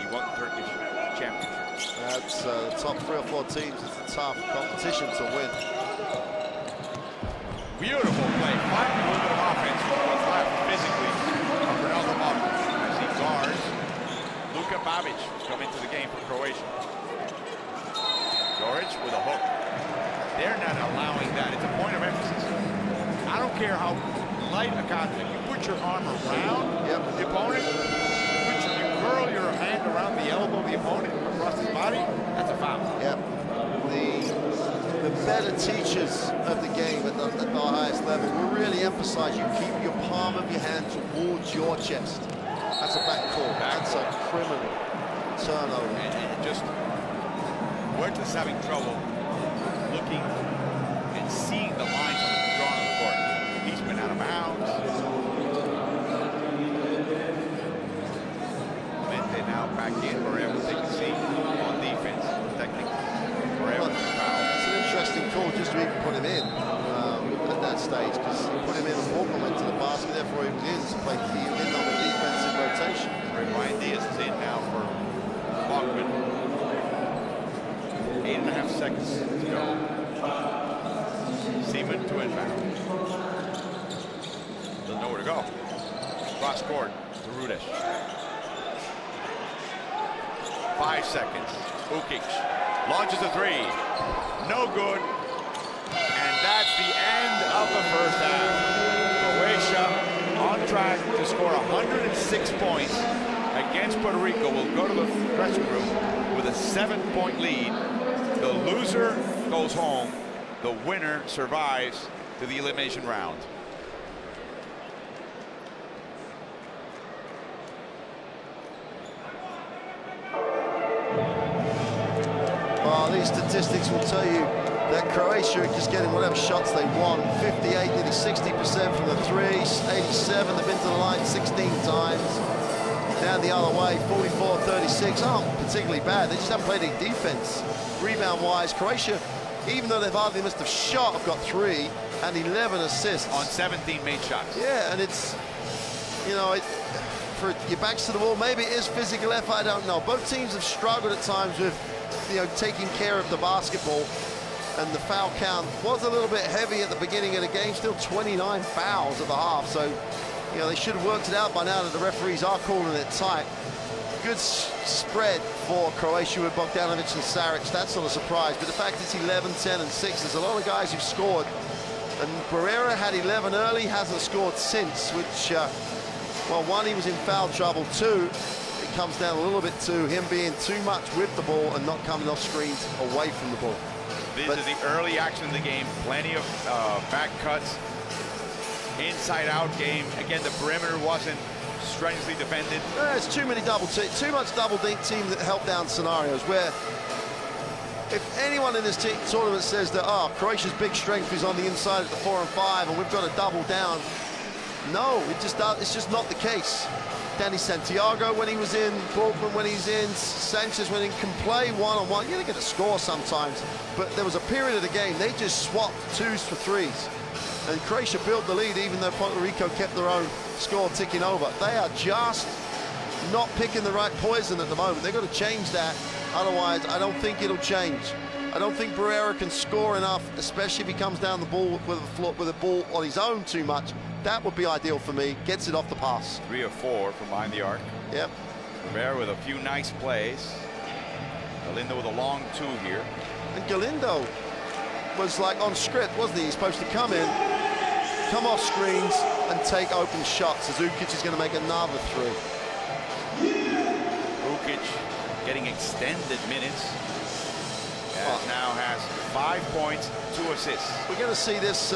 He won the Turkish championship. That's the top 3 or 4 teams. It's a tough competition to win. Beautiful play. Finally, a little bit of offense. What's left physically of Ronaldo Modric. As he guards Luka Babic, who's come into the game for Croatia. George with a hook. They're not allowing that. It's a point of emphasis. I don't care how light a contact. You put your arm around the opponent, you curl your hand around the elbow of the opponent across his body, that's a foul. Yep. The better teachers of the game at the highest level will really emphasize you keep your palm of your hand towards your chest. That's a back call. That's a criminal turnover. And just Puerto's having trouble looking and seeing the lines drawn on the court. He's been out of bounds. Mente now back in. Barrera take a seat on defense, protecting Barrera. It's an interesting call just to even put him in at that stage, because he put him in and Walker went to the basket, therefore he was in to play in on the defensive rotation. Ryan Diaz is in now for Bachman. 8.5 seconds to go. Seaman to inbound. Doesn't know where to go. Cross court to Rudish. 5 seconds. Ukic launches a 3. No good. And that's the end of the first half. Croatia on track to score 106 points against Puerto Rico. Will go to the dressing room with a 7-point lead. The loser goes home. The winner survives to the elimination round. Well, these statistics will tell you that Croatia are just getting whatever shots they want. 58, nearly 60% from the 3, 87, they've been to the line 16 times. Down the other way, 44, 36, aren't particularly bad. They just haven't played any defense. Rebound-wise, Croatia, even though they've hardly missed a shot, have got 3 and 11 assists. On 17 made shots. Yeah, and it's, you know, for your backs to the wall, maybe it is physical effort, I don't know. Both teams have struggled at times with, you know, taking care of the basketball, and the foul count was a little bit heavy at the beginning of the game. Still 29 fouls at the half, so, you know, they should have worked it out by now that the referees are calling it tight. Good spread for Croatia with Bogdanovic and Saric. That's not a surprise, but the fact it's 11, 10, and 6, there's a lot of guys who've scored. And Barrera had 11 early, hasn't scored since, which, well, 1, he was in foul trouble. 2, it comes down a little bit to him being too much with the ball and not coming off screens away from the ball. This is the early action of the game. Plenty of back cuts, inside-out game. Again, the perimeter wasn't strenuously defended. It's too much double team that help down scenarios where if anyone in this tournament says that, oh, Croatia's big strength is on the inside at the 4 and 5 and we've got to double down, no, it's just not the case. Danny Santiago when he was in, Borkman when he's in, Sanchez when he can play one-on-one. Yeah, they're going to score sometimes, but there was a period of the game they just swapped 2s for 3s. And Croatia built the lead even though Puerto Rico kept their own score ticking over. They are just not picking the right poison at the moment. They've got to change that, otherwise I don't think it'll change. I don't think Barrera can score enough, especially if he comes down the ball with a ball on his own too much. That would be ideal for me. Gets it off the pass. 3 of 4 from behind the arc. Yep. Barrera with a few nice plays. Galindo with a long 2 here. And Galindo was like on script, wasn't he? He's supposed to come in, come off screens, and take open shots. Ukic is going to make another 3. Ukic getting extended minutes. Now has 5 points, 2 assists. We're going to see this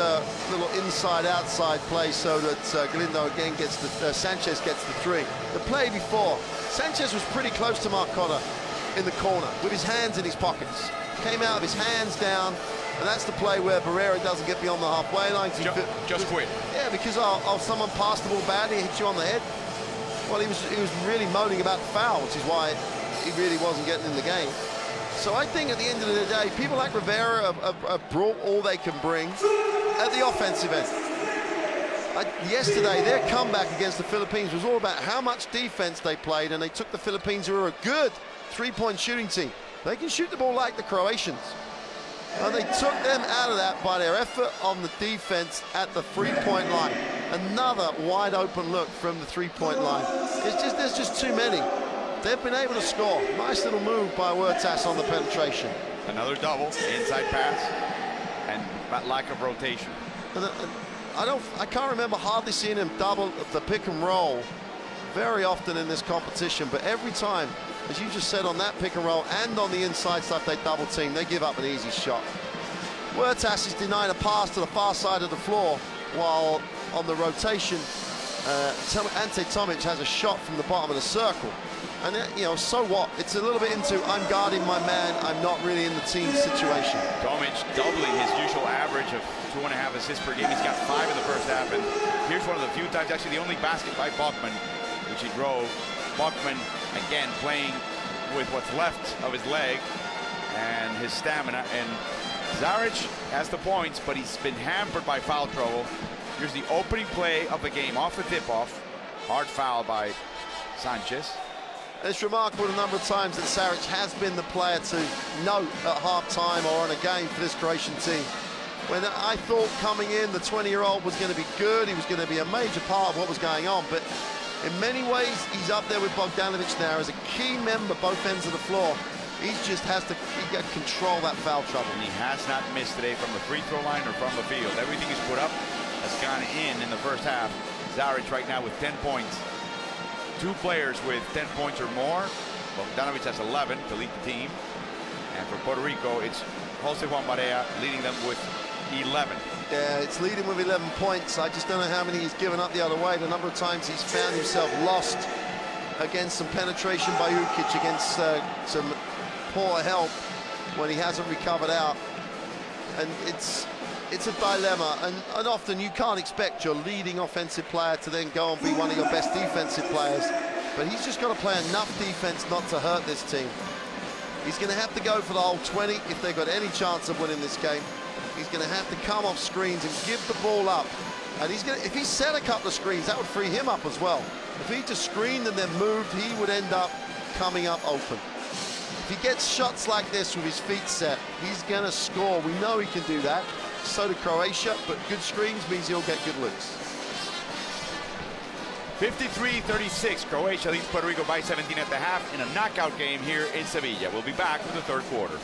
little inside-outside play so that Galindo again gets Sanchez gets the 3. The play before, Sanchez was pretty close to Marcotta in the corner with his hands in his pockets. Came out of his hands down, And that's the play where Barrera doesn't get beyond the halfway line. Just quit. Yeah, because someone passed the ball badly and hit you on the head. Well, he was really moaning about the foul, which is why he really wasn't getting in the game. So I think at the end of the day, people like Rivera have brought all they can bring at the offensive end. Yesterday, their comeback against the Philippines was all about how much defense they played, and they took the Philippines, who are a good three-point shooting team. They can shoot the ball like the Croatians. And they took them out of that by their effort on the defense at the three-point line. Another wide open look from the three-point line. There's just too many. They've been able to score. Nice little move by Huertas on the penetration. Another double, inside pass, and that lack of rotation. And I can't remember hardly seeing him double the pick and roll very often in this competition, but every time, as you just said, on that pick and roll and on the inside stuff they double team, they give up an easy shot. Huertas is denying a pass to the far side of the floor, while on the rotation, Ante Tomic has a shot from the bottom of the circle. And, you know, so what? It's a little bit into, I'm guarding my man, I'm not really in the team situation. Tomic doubling his usual average of 2.5 assists per game. He's got 5 in the first half, and here's one of the few times, actually the only basket by Bachmann, which he drove. Bachmann, again, playing with what's left of his leg and his stamina. And Zaric has the points, but he's been hampered by foul trouble. Here's the opening play of the game, off the tip-off. Hard foul by Sanchez. It's remarkable the number of times that Zaric has been the player to note at half-time or on a game for this Croatian team. When I thought coming in, the 20-year-old was going to be good, he was going to be a major part of what was going on, but in many ways, he's up there with Bogdanovic now as a key member, both ends of the floor. He just has to control that foul trouble. And he has not missed today from the free throw line or from the field. Everything he's put up has gone in the first half. Zaric right now with 10 points. 2 players with 10 points or more. Bogdanovic has 11 to lead the team. And for Puerto Rico, it's Jose Juan Barea leading them with 11. Yeah, it's leading with 11 points. I just don't know how many he's given up the other way. The number of times he's found himself lost against some penetration by Ukic, against some poor help when he hasn't recovered out. And it's a dilemma, and often you can't expect your leading offensive player to then go and be one of your best defensive players, but he's just got to play enough defense not to hurt this team. He's going to have to go for the whole 20 if they've got any chance of winning this game. He's going to have to come off screens and give the ball up, and if he set a couple of screens, that would free him up as well. If he just screened and then moved, he would end up coming up open. If he gets shots like this with his feet set, he's going to score. We know he can do that. So do Croatia, but good screens means he'll get good looks. 53-36, Croatia leads Puerto Rico by 17 at the half in a knockout game here in Sevilla. We'll be back with the third quarter.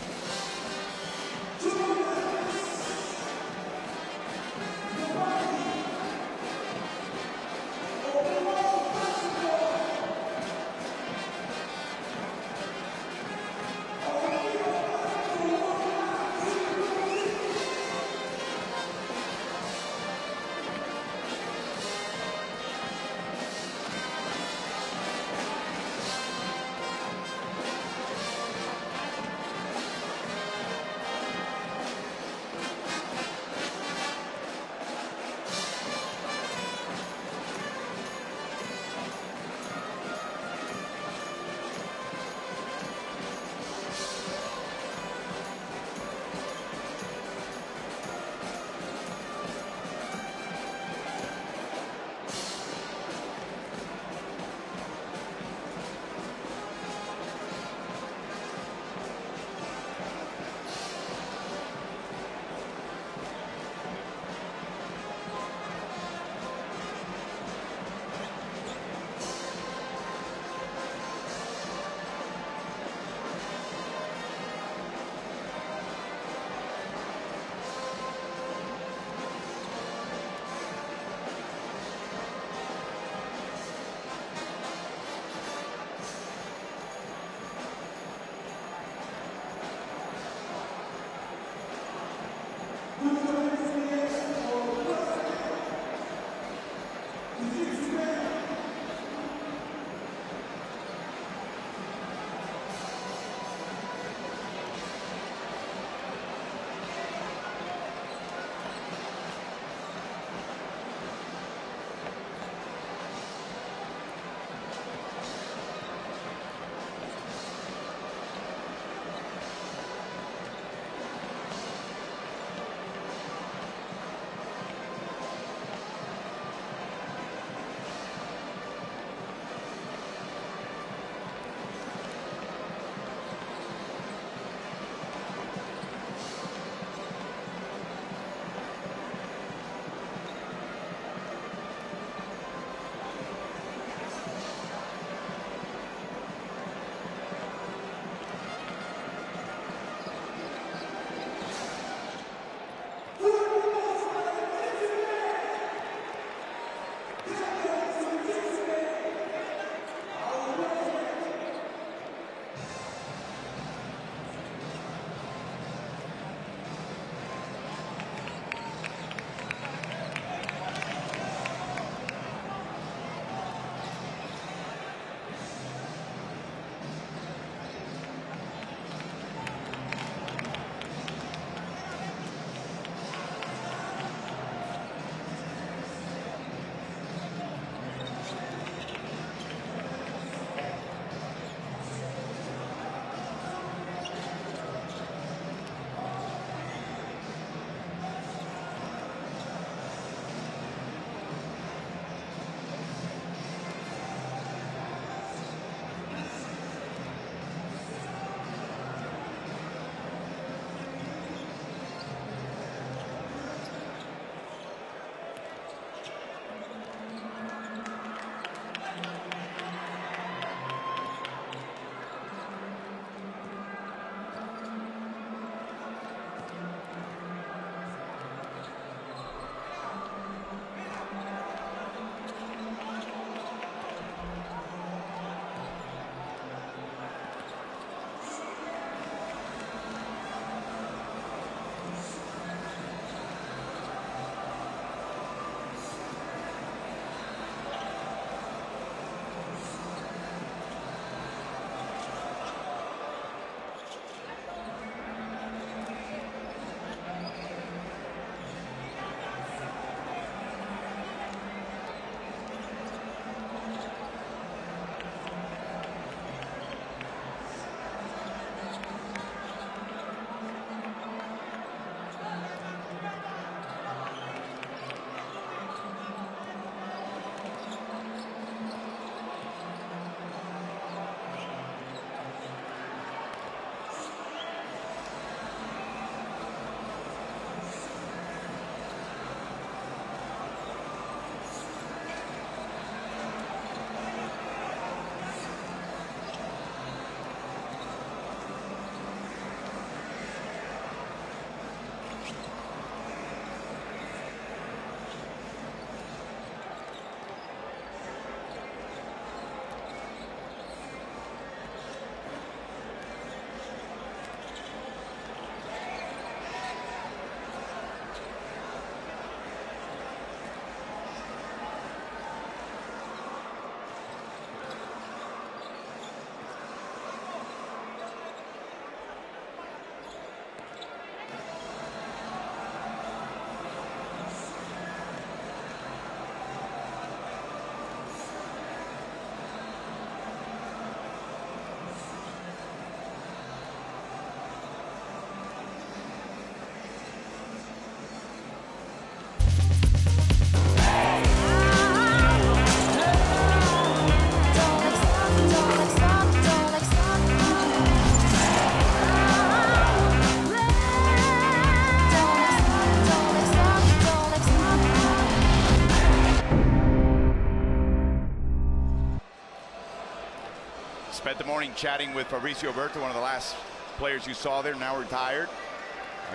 chatting with Fabrizio Puerto, one of the last players you saw there, now retired.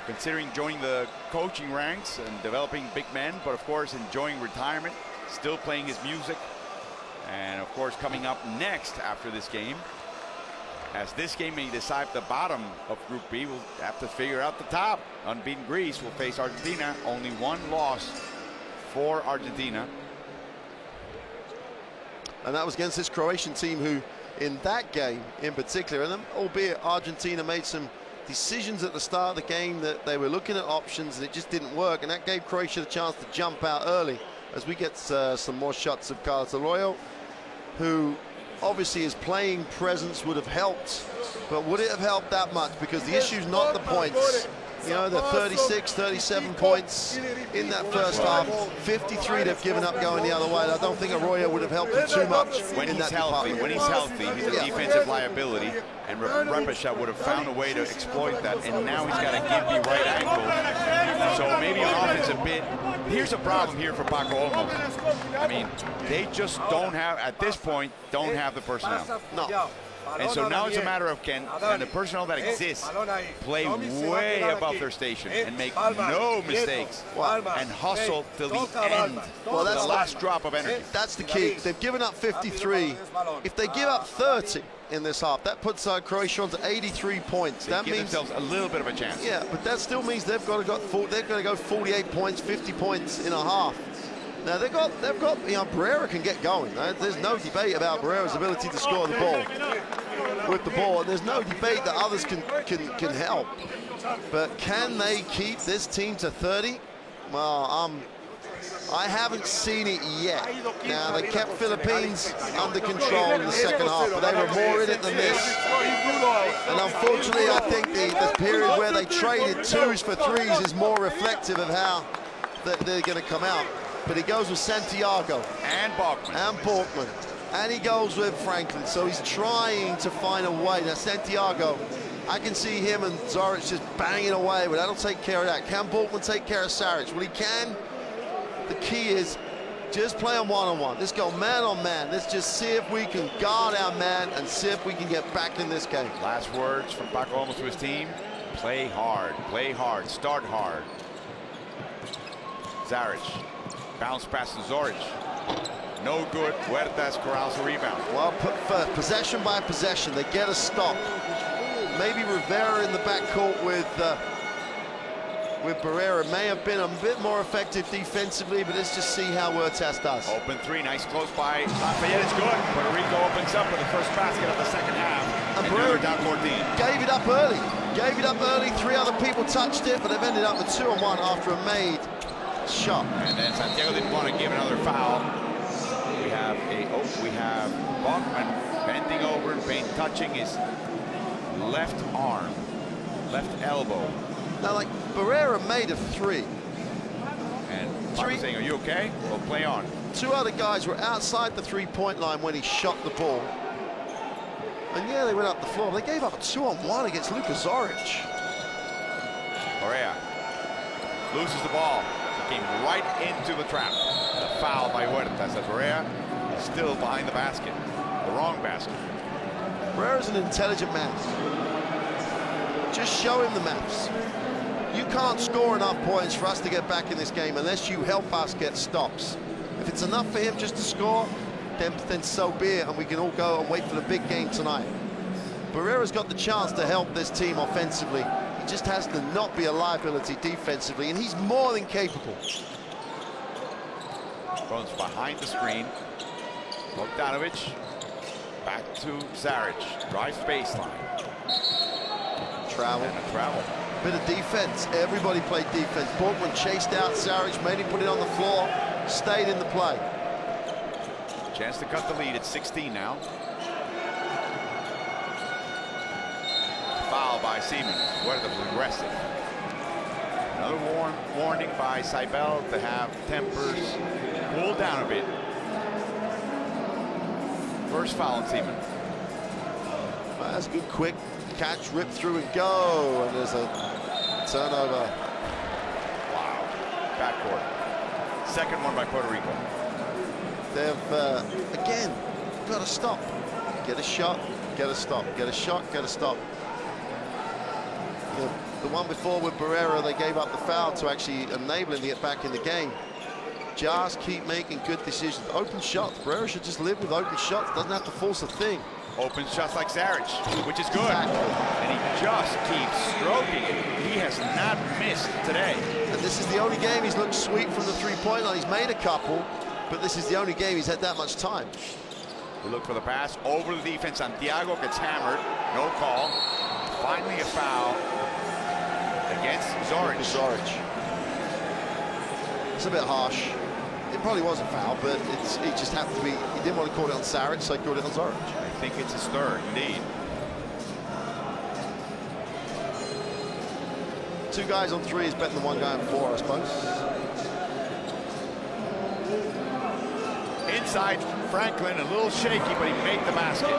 Considering joining the coaching ranks and developing big men, but of course enjoying retirement, still playing his music. And of course coming up next after this game, as this game may decide the bottom of Group B, we'll have to figure out the top. Unbeaten Greece will face Argentina. Only one loss for Argentina. And that was against this Croatian team who, in that game in particular, and albeit Argentina made some decisions at the start of the game that they were looking at options and it just didn't work, and that gave Croatia the chance to jump out early. As we get some more shots of Carlos Arroyo, who obviously his playing presence would have helped, but would it have helped that much? Because the issue's not the points. You know, the 36, 37 points in that first half, 53 they've given up going the other way. I don't think Arroyo would have helped him too much when he's healthy. When he's healthy, he's a defensive liability, and Repesha would have found a way to exploit that, and now he's got a gimpy right ankle. So maybe an offensive bit. Here's a problem here for Paco Olmos. I mean, they just don't have, at this point, don't have the personnel. No. And so now it's a matter of can the personnel that exists play way above their station and make no mistakes and hustle till the end. Well, that's the last drop of energy. That's the key. They've given up 53. If they give up 30 in this half, that puts Croatia on to 83 points. That means themselves a little bit of a chance. Yeah, but that still means they've got to go 48 points, 50 points in a half. Now they've got you know, Barrera can get going. There's no debate about Barrera's ability to score the ball with the ball, and there's no debate that others can help. But can they keep this team to 30? Well, I haven't seen it yet. Now they kept Philippines under control in the second half, but they were more in it than this. And unfortunately, I think the period where they traded 2s for 3s is more reflective of how they're going to come out. But he goes with Santiago and Borkman, and he goes with Franklin. So he's trying to find a way. Now Santiago, I can see him and Zoric just banging away, but that'll take care of that. Can Borkman take care of Saric? Well, he can. The key is just play on one-on-one. Let's go man on man. Let's just see if we can guard our man and see if we can get back in this game. Last words from Paco Olmos to his team: play hard, start hard. Saric. Bounce pass to Zoric. No good. Huertas corrals the rebound. Well, possession by possession, they get a stop. Maybe Rivera in the backcourt with Barrera may have been a bit more effective defensively, but let's just see how Huertas does. Open three, nice close by Lafayette is good. Puerto Rico opens up with the first basket of the second half. And Barrera down 14. Gave it up early. 3 other people touched it, but they've ended up with 2-on-1 after a made shot. And then Santiago didn't want to give another foul. We have Bachman bending over and Payne touching his left arm, left elbow. Now, like, Barrera made a 3. And Bachman saying, are you okay? Well, play on. 2 other guys were outside the 3-point line when he shot the ball. And yeah, they went up the floor. They gave up a 2-on-1 against Luka Zoric. Correa loses the ball. Came right into the trap. A foul by Huertas. As Barrera is still behind the basket. The wrong basket. Barrera's an intelligent man. Just show him the maths. You can't score enough points for us to get back in this game unless you help us get stops. If it's enough for him just to score, then so be it, and we can all go and wait for the big game tonight. Barrera's got the chance to help this team offensively. He just has to not be a liability defensively, and he's more than capable. Bones behind the screen. Bogdanovic back to Saric. Drives baseline. Travel. And a travel. Bit of defense. Everybody played defense. Borkman chased out Saric, made him put it on the floor, stayed in the play. Chance to cut the lead at 16 now. Foul by Seaman. Huertas was aggressive. Another warning by Seibel to have tempers cool down a bit. First foul on Seaman. Well, that's a good quick catch, rip through and go. And there's a turnover. Wow. Backcourt. Second one by Puerto Rico. They've, again, got to stop. Get a shot, Get a stop, get a shot, get a stop. The one before with Barrera, they gave up the foul to actually enable him to get back in the game. Just keep making good decisions. Open shots. Barrera should just live with open shots. Doesn't have to force a thing. Open shots like Zaric, which is good. Exactly. And he just keeps stroking it. He has not missed today. And this is the only game he's looked sweet from the three-point line. He's made a couple, but this is the only game he's had that much time. We look for the pass over the defense. Santiago gets hammered. No call. Finally a foul against Zoric. It's a bit harsh. It probably was a foul, but he just happened to be. He didn't want to call it on Zaric, so he called it on Zoric. I think it's his third, indeed. Two guys on three is better than one guy on four, I suppose. Inside Franklin, a little shaky, but he made the basket.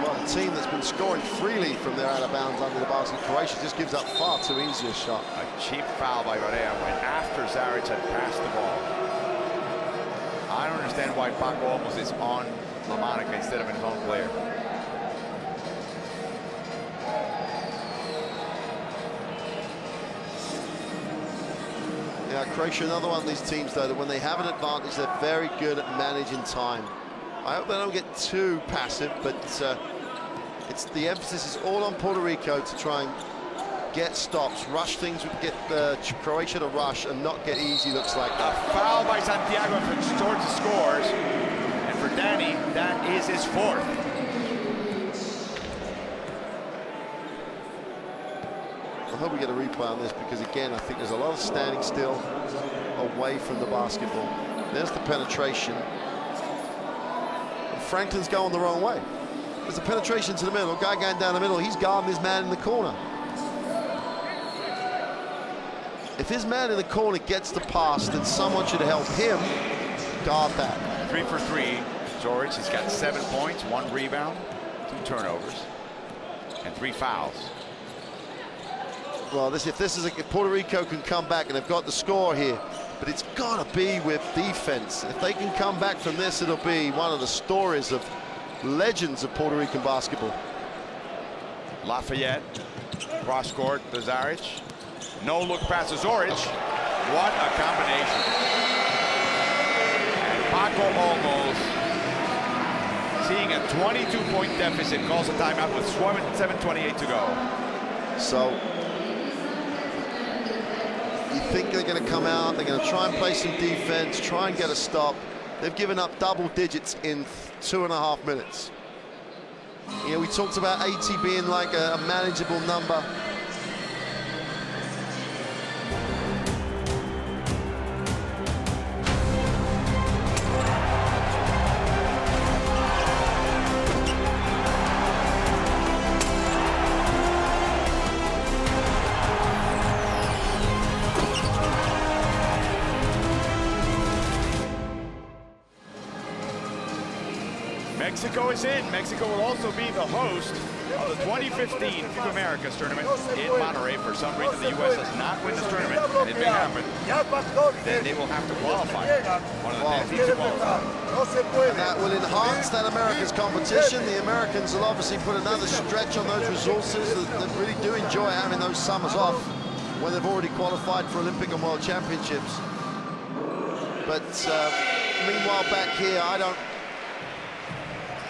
Well, the team that's been scoring freely from their out of bounds under the basket, Croatia, just gives up far too easy a shot. A cheap foul by Barea went after Zaric had passed the ball. I don't understand why Paco almost is on LaMonica instead of his own player. Yeah, Croatia, another one of these teams, though, that when they have an advantage, they're very good at managing time. I hope they don't get too passive, but it's the emphasis is all on Puerto Rico to try and get stops, rush things, get Croatia to rush and not get easy looks like that. A foul by Santiago for Georgia scores, and for Danny, that is his fourth. I hope we get a replay on this because, again, I think there's a lot of standing still away from the basketball. There's the penetration. And Franklin's going the wrong way. There's a penetration to the middle, guy going down the middle. He's guarding his man in the corner. If his man in the corner gets the pass, then someone should help him guard that. 3 for 3. George has got 7 points, 1 rebound, 2 turnovers, and 3 fouls. Well, if Puerto Rico can come back, and they've got the score here, but it's got to be with defense. If they can come back from this, it'll be one of the stories of legends of Puerto Rican basketball. Lafayette, cross court to Zaric. No look pass to Zoric. What a combination. And Paco almost seeing a 22-point deficit, calls a timeout with 7:28 to go. So you think they're going to come out, they're going to try and play some defense, try and get a stop. They've given up double digits in 2.5 minutes. You know, we talked about 80 being like a manageable number. Mexico is in. Mexico will also be the host of the 2015 FIBA Americas tournament in Monterrey. For some reason, the U.S. does not win this tournament, and it may happen. Then they will have to qualify. One of the 10 teams to qualify. And that will enhance that Americans competition. The Americans will obviously put another stretch on those resources that really do enjoy having those summers off when they've already qualified for Olympic and World Championships. But meanwhile, back here,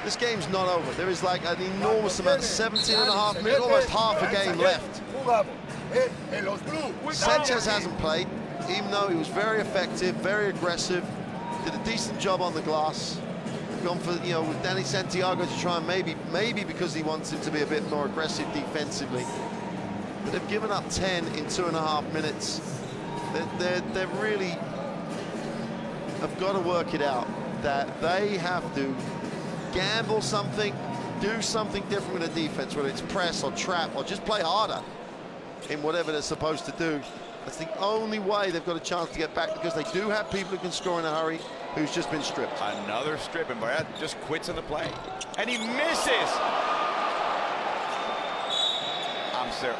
this game's not over. There is like an enormous amount, 17.5 minutes, almost half a game left. Sanchez hasn't played, even though he was very effective, very aggressive, did a decent job on the glass. Gone for, you know, with Danny Santiago to try and maybe because he wants him to be a bit more aggressive defensively. But they've given up 10 in 2.5 minutes. They really have got to work it out that they have to gamble something, do something different with the defense, whether it's press or trap or just play harder in whatever they're supposed to do. That's the only way they've got a chance to get back, because they do have people who can score in a hurry who's just been stripped. Another strip, and Barrett just quits on the play. And he misses!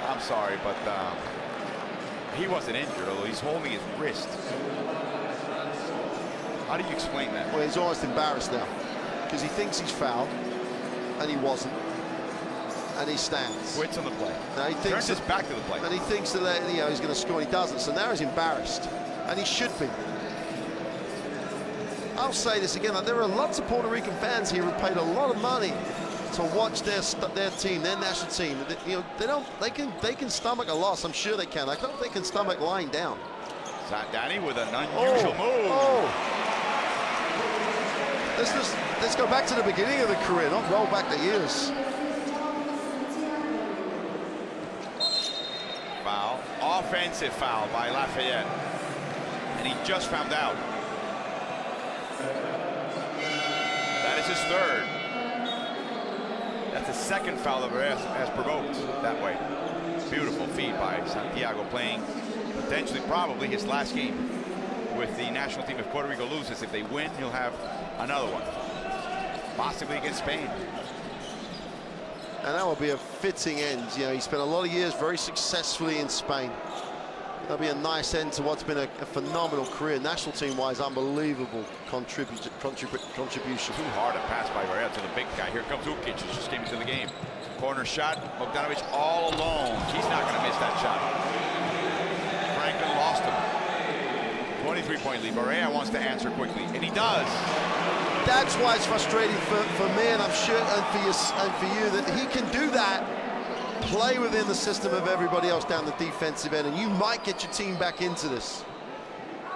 I'm sorry, but he wasn't injured, although he's holding his wrist. How do you explain that? Well, he's almost embarrassed now, because he thinks he's fouled. and he wasn't. And he stands. Quits on the play. Now he thinks turns his back to the play. And he thinks that he's going to score, and he doesn't. So now he's embarrassed, and he should be. I'll say this again: there are lots of Puerto Rican fans here who paid a lot of money to watch their team, their national team. They can stomach a loss. I'm sure they can. I don't think they can stomach lying down. Danny with an unusual move. Oh. Let's go back to the beginning of the career, not roll back the years. Foul, offensive foul by Lafayette, and he just found out. That is his third. That's the second foul that Barrera has provoked that way. Beautiful feed by Santiago, playing potentially, probably his last game with the national team. If Puerto Rico loses, if they win, he'll have another one, possibly against Spain. And that will be a fitting end. You know, he spent a lot of years very successfully in Spain. That'll be a nice end to what's been a phenomenal career, national team-wise. Unbelievable contribution. Too hard a pass by Barrera to the big guy. Here comes Ukic, who just came into the game. Corner shot, Bogdanovic all alone. He's not going to miss that shot. Franklin lost him. 23-point lead. Barrera wants to answer quickly, and he does. That's why it's frustrating for me, and I'm sure, and for you, that he can do that, play within the system of everybody else down the defensive end, and you might get your team back into this,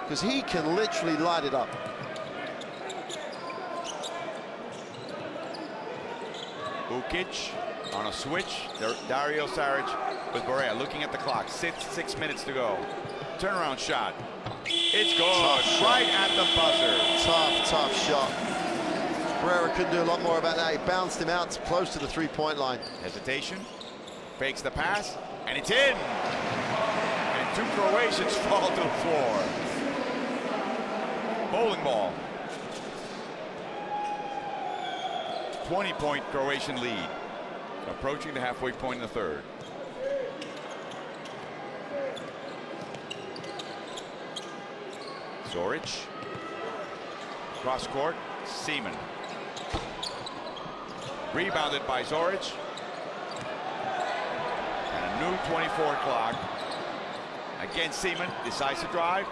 because he can literally light it up. Ukic on a switch. Dario Saric with Barrera looking at the clock. 6 minutes to go. Turnaround shot. It's good. Right at the buzzer. Tough shot. Barrera couldn't do a lot more about that. He bounced him out close to the three-point line. Hesitation. Fakes the pass. And it's in. And two Croatians fall to the floor. Bowling ball. 20-point Croatian lead. Approaching the halfway point in the third. Zoric. Cross court. Seaman. Rebounded by Zoric. And a new 24 clock. Again, Seaman decides to drive.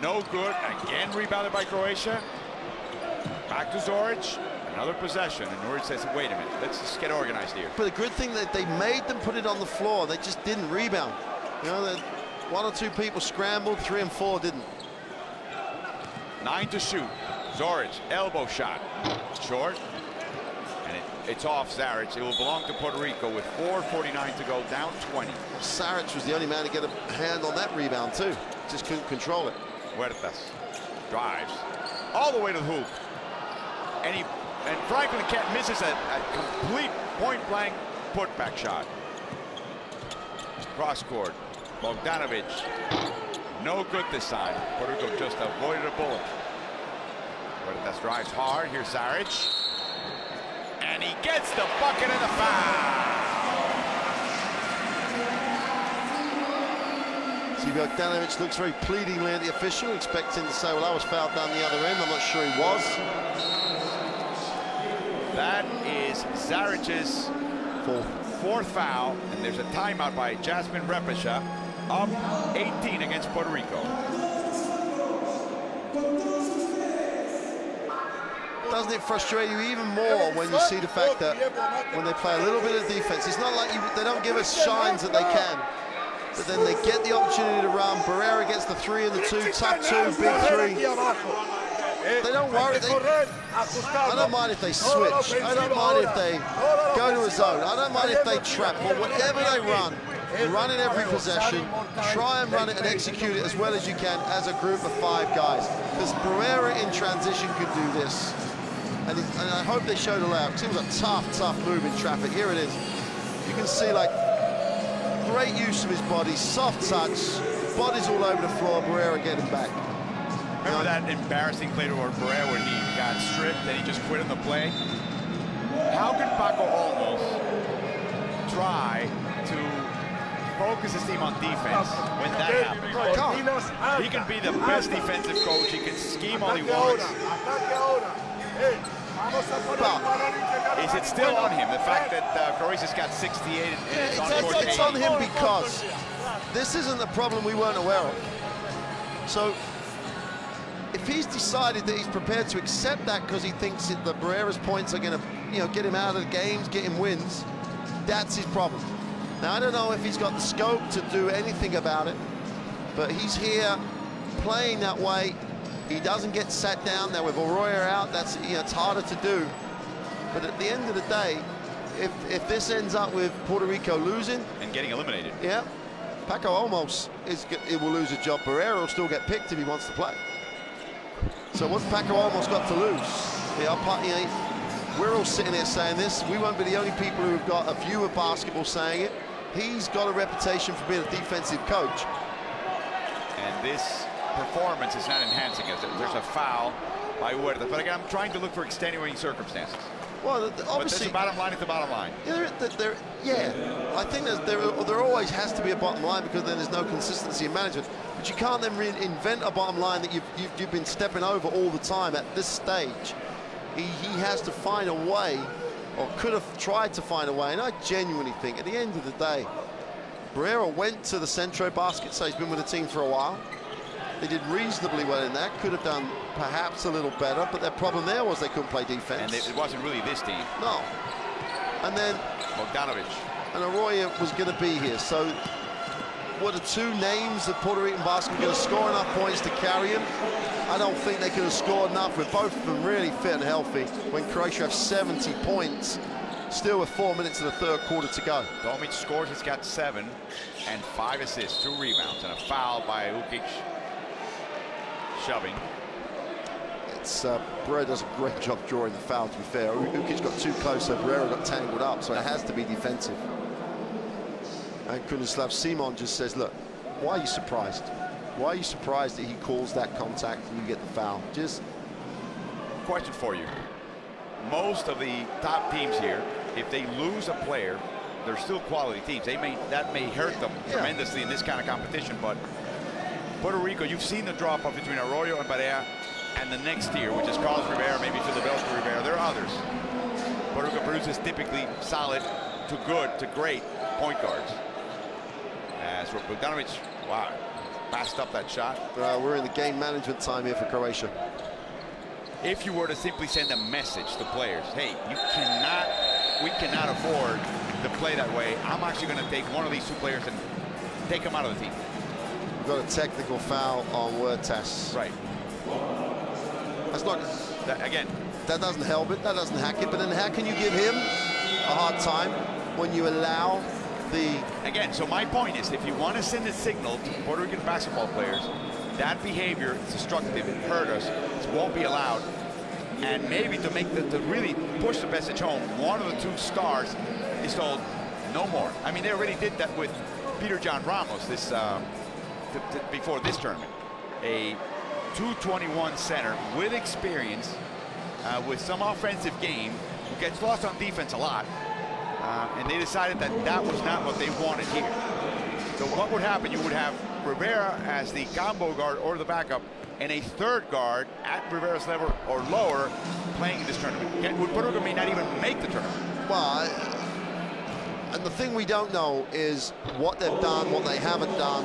No good. Again, rebounded by Croatia. Back to Zoric. Another possession. And Zoric says, wait a minute, let's just get organized here. But the good thing that they made them put it on the floor. They just didn't rebound. You know, one or two people scrambled, 3 and 4 didn't. 9 to shoot. Zoric, elbow shot. Short. And it's off Zaric. It will belong to Puerto Rico with 4:49 to go, down 20. Zaric was the only man to get a hand on that rebound, too. Just couldn't control it. Huertas drives all the way to the hoop. And Franklin misses a complete point-blank putback shot. Cross court. Bogdanovic. No good this time. Puerto Rico just avoided a bullet. Huertas drives hard. Here's Zaric. And he gets the bucket and the foul. See, Bogdanovic looks very pleadingly at the official, expecting to say, well, I was fouled down the other end. I'm not sure he was. That is Zaric's fourth foul, and there's a timeout by Jasmine Repisha, up 18 against Puerto Rico. Doesn't it frustrate you even more when you see the fact that when they play a little bit of defense, it's not like they don't give us shines that they can, but then they get the opportunity to run. Barrera gets the 3 and the 2, tough 2, big 3. They don't worry. I don't mind if they switch. I don't mind if they go to a zone. I don't mind if they trap. But whatever they run it every possession. Try and run it and execute it as well as you can as a group of 5 guys. Because Barrera in transition could do this. And I hope they showed a layout, because it was a tough move in traffic. Here it is. You can see, like, great use of his body, soft touch, body's all over the floor, Barrera getting back. Remember that embarrassing play to Barrera where he got stripped and he just quit on the play? How can Paco Olmos try to focus his team on defense when that happens? He can be the best defensive coach. He can scheme all he wants. But is it still on him, the fact that Croatia's got 68 and it's on court? It's on him because this isn't a problem we weren't aware of. So if he's decided that he's prepared to accept that because he thinks that the Barrera's points are going to, get him out of the games, get him wins, that's his problem. Now, I don't know if he's got the scope to do anything about it, but he's here playing that way. He doesn't get sat down. Now, with Arroyo out, that's, it's harder to do. But at the end of the day, if this ends up with Puerto Rico losing and getting eliminated, yeah, Paco Olmos will lose a job. Barrera will still get picked if he wants to play. So what's Paco Olmos got to lose? We're all sitting here saying this. We won't be the only people who've got a view of basketball saying it. He's got a reputation for being a defensive coach. And this performance is not enhancing it. There's a foul by Puerto. But again, I'm trying to look for extenuating circumstances. Well, obviously, but the bottom line is the bottom line. Yeah, I think there always has to be a bottom line because then there's no consistency in management. But you can't then reinvent a bottom line that you've been stepping over all the time at this stage. He has to find a way, or could have tried to find a way, and I genuinely think at the end of the day, Barrera went to the Centro basket, so he's been with the team for a while. They did reasonably well in that, could have done perhaps a little better, but their problem there was they couldn't play defense. And it wasn't really this team. No. And then Bogdanovic. And Arroyo was going to be here, so were the two names of Puerto Rican basketball going to score enough points to carry him? I don't think they could have scored enough with both of them really fit and healthy when Croatia have 70 points, still with 4 minutes of the third quarter to go. Domic scores, he's got 7 and 5 assists, 2 rebounds, and a foul by Ukic. Shoving. It's Barrera does a great job drawing the foul, to be fair. Ukic got too close, so Barrera got tangled up, so it has to be defensive. And Kunislav Simon just says, look, why are you surprised? Why are you surprised that he calls that contact and you get the foul? Just question for you. Most of the top teams here, if they lose a player, they're still quality teams. That may hurt them tremendously in this kind of competition, but Puerto Rico, you've seen the drop-off between Arroyo and Barrera and the next tier, which is Carlos Rivera, maybe Philadelphia Rivera. There are others. Puerto Rico produces typically solid to good to great point guards. As for Bogdanovic, wow, passed up that shot. We're in the game management time here for Croatia. If you were to simply send a message to players, hey, we cannot afford to play that way. I'm actually going to take one of these two players and take them out of the team. We've got a technical foul on Huertas. Right. That's not, again, that doesn't help it, that doesn't hack it, but then how can you give him a hard time when you allow the... Again, so my point is, if you want to send a signal to Puerto Rican basketball players, that behavior is destructive, it hurt us, it won't be allowed, and maybe to make to really push the message home, one of the two stars is told no more. I mean, they already did that with Peter John Ramos this before this tournament. A 221 center with experience, with some offensive game, who gets lost on defense a lot, and they decided that that was not what they wanted here. So what would happen? You would have Rivera as the combo guard or the backup, and a third guard at Rivera's level or lower playing in this tournament. Puerto Rico may not even make the tournament. Well, and the thing we don't know is what they've done, what they haven't done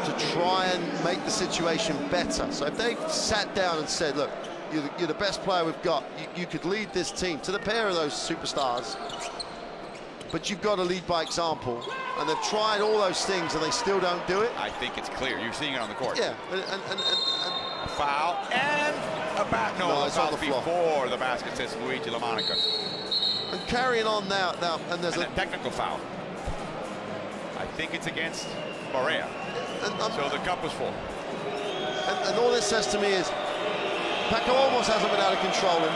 to try and make the situation better. So if they sat down and said, look, you're the best player we've got, you could lead this team to the pair of those superstars, but you've got to lead by example. And they've tried all those things and they still don't do it. I think it's clear. You're seeing it on the court. Yeah. And a foul and a bat. No, it's foul before the basket, says Luigi LaMonica. And carrying on now and there's a technical foul. I think it's against Barrera. So the cup was full. And all this says to me is Paco almost hasn't been out of controlling,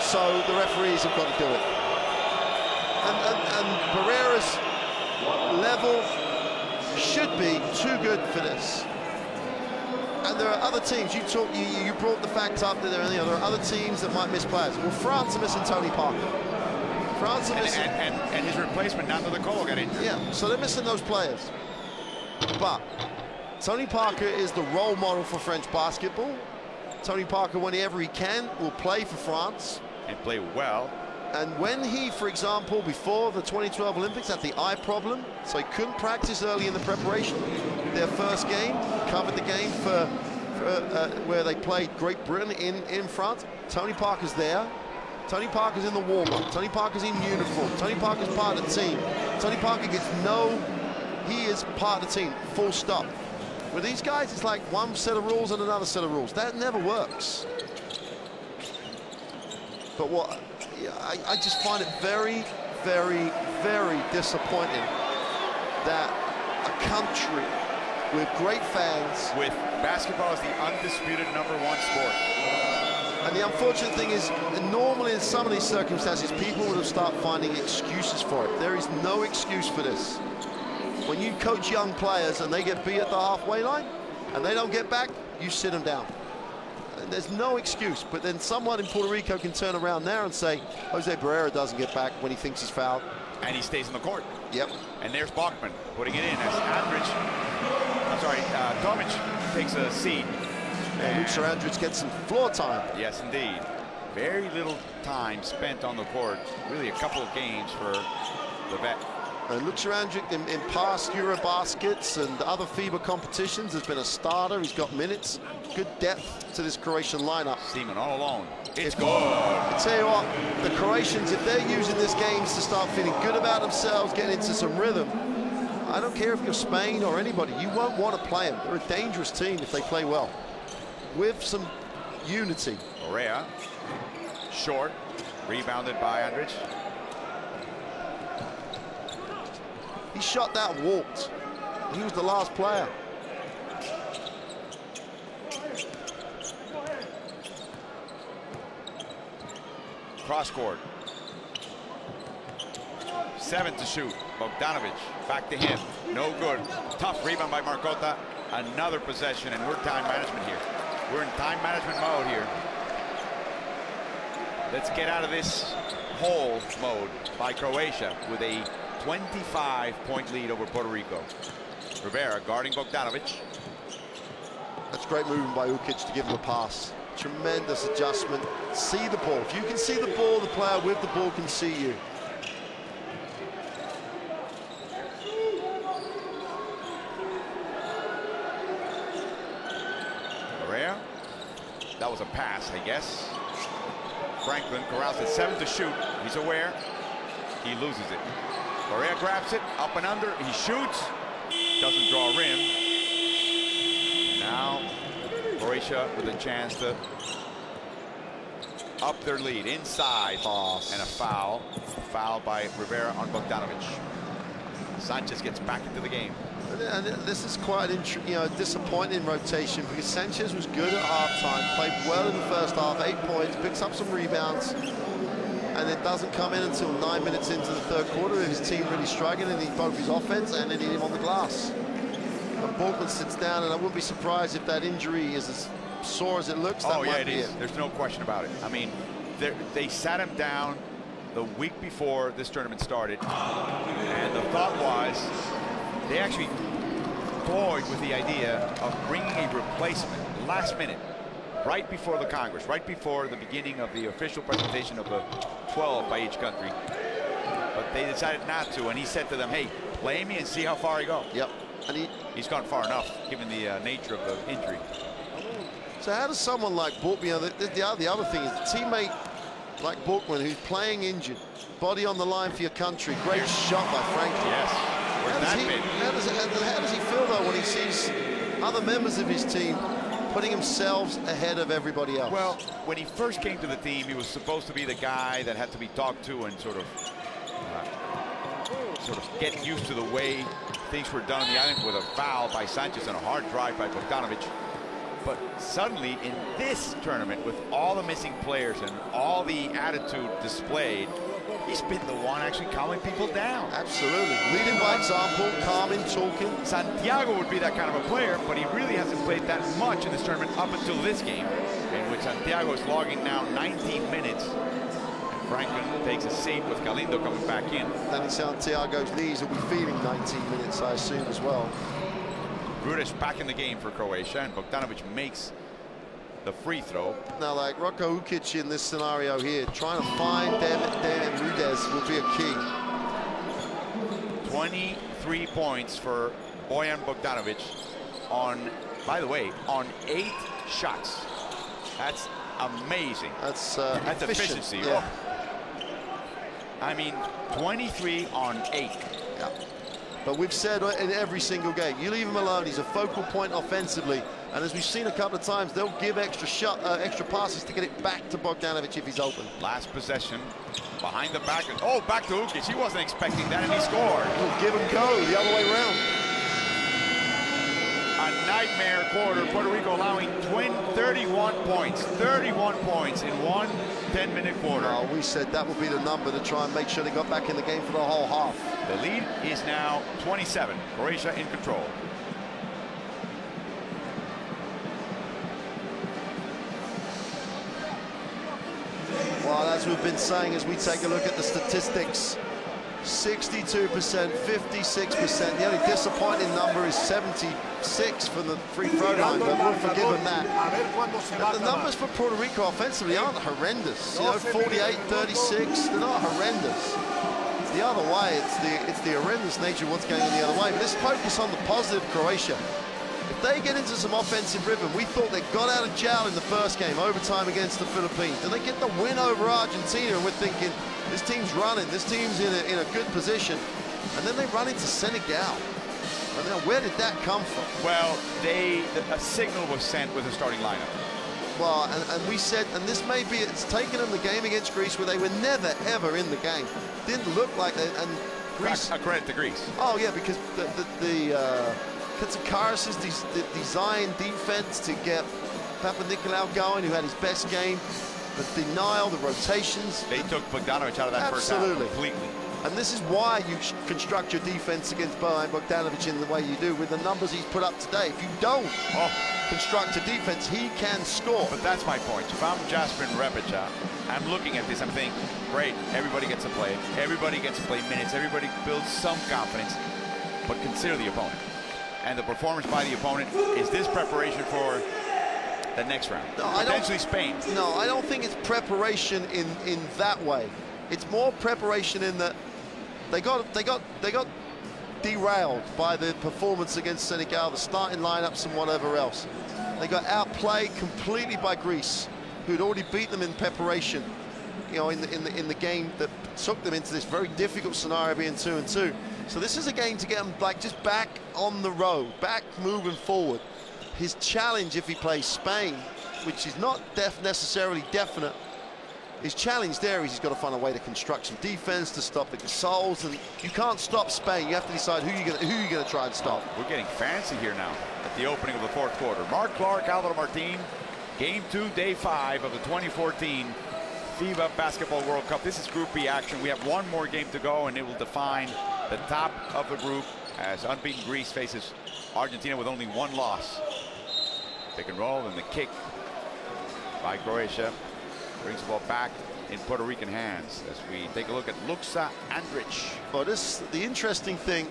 so the referees have got to do it. And Barrera's level should be too good for this. And there are other teams. You brought the fact up that there are other teams that might miss players. Well, France are missing Tony Parker. France are missing... And his replacement, Nando De Colo, got injured. Yeah, so they're missing those players. But Tony Parker is the role model for French basketball. Tony Parker, whenever he can, will play for France. and play well. And when he, for example, before the 2012 Olympics, had the eye problem, so he couldn't practice early in the preparation, their first game, covered the game for where they played Great Britain in France. Tony Parker's there. Tony Parker's in the warm-up. Tony Parker's in uniform. Tony Parker's part of the team. Tony Parker gets he is part of the team, full stop. With these guys, it's like one set of rules and another set of rules. That never works. But what, I just find it very, very, very disappointing that a country with great fans. With basketball as the undisputed #1 sport. And the unfortunate thing is, normally in some of these circumstances, people would have started finding excuses for it. There is no excuse for this. When you coach young players and they get beat at the halfway line and they don't get back, you sit them down. And there's no excuse. But then someone in Puerto Rico can turn around there and say, Jose Barrera doesn't get back when he thinks he's fouled. And he stays in the court. Yep. And there's Bachman putting it in as Tomic takes a seat. And Luka Andrić gets some floor time. Yes, indeed. Very little time spent on the court. Really a couple of games for the vet. And Luka Andrić in past Eurobaskets and other FIBA competitions has been a starter. He's got minutes. Good depth to this Croatian lineup. Seaman all alone. It's good. I tell you what, the Croatians, if they're using this games to start feeling good about themselves, getting into some rhythm, I don't care if you're Spain or anybody, you won't want to play them. They're a dangerous team if they play well. With some unity. Correa, short, rebounded by Andrić. He shot that and walked. He was the last player. Cross court. 7 to shoot. Bogdanović back to him. No good. Tough rebound by Marcotta. Another possession, and we're time management here. We're in time management mode here. Let's get out of this hole mode by Croatia with a 25-point lead over Puerto Rico. Rivera guarding Bogdanović. That's great movement by Ukic to give him a pass. Tremendous adjustment. See the ball. If you can see the ball, the player with the ball can see you. Correa. That was a pass, I guess. Franklin corrals at 7 to shoot. He's aware. He loses it. Correa grabs it, up and under. He shoots. Doesn't draw a rim. Now, Croatia with a chance to up their lead. Inside. And a foul. Foul by Rivera on Bogdanović. Sanchez gets back into the game. And this is quite a disappointing rotation because Sanchez was good at halftime, played well in the first half, 8 points, picks up some rebounds, and it doesn't come in until 9 minutes into the third quarter with his team really struggling, and both his offense and they need him on the glass. And Borkman sits down, and I wouldn't be surprised if that injury is as sore as it looks. Oh, yeah, it is. There's no question about it. I mean, they sat him down the week before this tournament started, and the thought was they actually toyed with the idea of bringing a replacement last minute, right before the Congress, right before the beginning of the official presentation of the 12 by each country. But they decided not to, and he said to them, hey, play me and see how far I go. Yep. And he's gone far enough, given the nature of the injury. So how does someone like Borkman, the other thing is the teammate like Borkman, who's playing injured, body on the line for your country, great shot by Franklin. Yes. How does he feel, though, when he sees other members of his team putting themselves ahead of everybody else? Well, when he first came to the team, he was supposed to be the guy that had to be talked to and sort of get used to the way things were done on the island with a foul by Sanchez and a hard drive by Bogdanović. But suddenly, in this tournament, with all the missing players and all the attitude displayed, he's been the one actually calming people down. Absolutely. Leading by example, calming, talking. Santiago would be that kind of a player, but he really hasn't played that much in this tournament up until this game, in which Santiago is logging now 19 minutes. And Franklin takes a seat with Galindo coming back in. Then Santiago's knees will be feeling 19 minutes, I assume, as well. Rudic back in the game for Croatia, and Bogdanović makes the free throw. Now, like Rocco Ukic in this scenario here, trying to find Dan Rudez will be a key. 23 points for Bojan Bogdanovic on, by the way, on 8 shots. That's amazing. That's efficiency. Yeah. I mean, 23 on 8. Yeah. But we've said in every single game, you leave him alone, he's a focal point offensively. And as we've seen a couple of times, they'll give extra passes to get it back to Bogdanovic if he's open. Last possession, behind the back. Oh, back to Ukic. He wasn't expecting that, and he scored. We'll give him go the other way around. A nightmare quarter. Puerto Rico allowing 31 points. 31 points in one 10-minute quarter. We said that would be the number to try and make sure they got back in the game for the whole half. The lead is now 27. Croatia in control. Well, as we've been saying, as we take a look at the statistics, 62%, 56%. The only disappointing number is 76 from the free throw line, but we'll forgive them that. But the numbers for Puerto Rico offensively aren't horrendous. You know, 48, 36, they're not horrendous. It's the other way. It's the horrendous nature of what's going on the other way. But let's focus on the positive Croatia. If they get into some offensive rhythm, we thought they got out of jail in the first game, overtime against the Philippines. And they get the win over Argentina, and we're thinking, this team's running, this team's in a good position. And then they run into Senegal. And now, where did that come from? Well, a signal was sent with the starting lineup. Well, and we said, and this may be, it's taken them the game against Greece where they were never, ever in the game. Didn't look like they, and Greece. A credit to Greece. Oh, yeah, because Katsikaris' design defense to get Papanikolaou going, who had his best game. The denial, the rotations. They took Bogdanovic out of that first half completely. And this is why you construct your defense against Bojan Bogdanovic in the way you do, with the numbers he's put up today. If you don't construct a defense, he can score. But that's my point. If I'm Jasper Rebica, I'm looking at this, I'm thinking, great, everybody gets to play. Everybody gets to play minutes. Everybody builds some confidence. But consider the opponent. And the performance by the opponent, is this preparation for the next round? No, potentially Spain. No, I don't think it's preparation in that way. It's more preparation in that they got derailed by the performance against Senegal, the starting lineups and whatever else. They got outplayed completely by Greece, who'd already beat them in preparation, you know, in the game that took them into this very difficult scenario, being 2-2. So this is a game to get them like just back on the road, back moving forward. His challenge, if he plays Spain, which is not necessarily definite, his challenge there is he's got to find a way to construct some defense to stop the Gasols, and you can't stop Spain. You have to decide who you're going to try and stop. We're getting fancy here now at the opening of the fourth quarter. Mark Clark, Alvaro Martin, Game 2, Day 5 of the 2014 FIBA Basketball World Cup. This is Group B action. We have one more game to go, and it will define the top of the group as unbeaten Greece faces Argentina with only one loss. Pick and roll, and the kick by Croatia brings the ball back in Puerto Rican hands as we take a look at Luka Andrić. Well, the interesting thing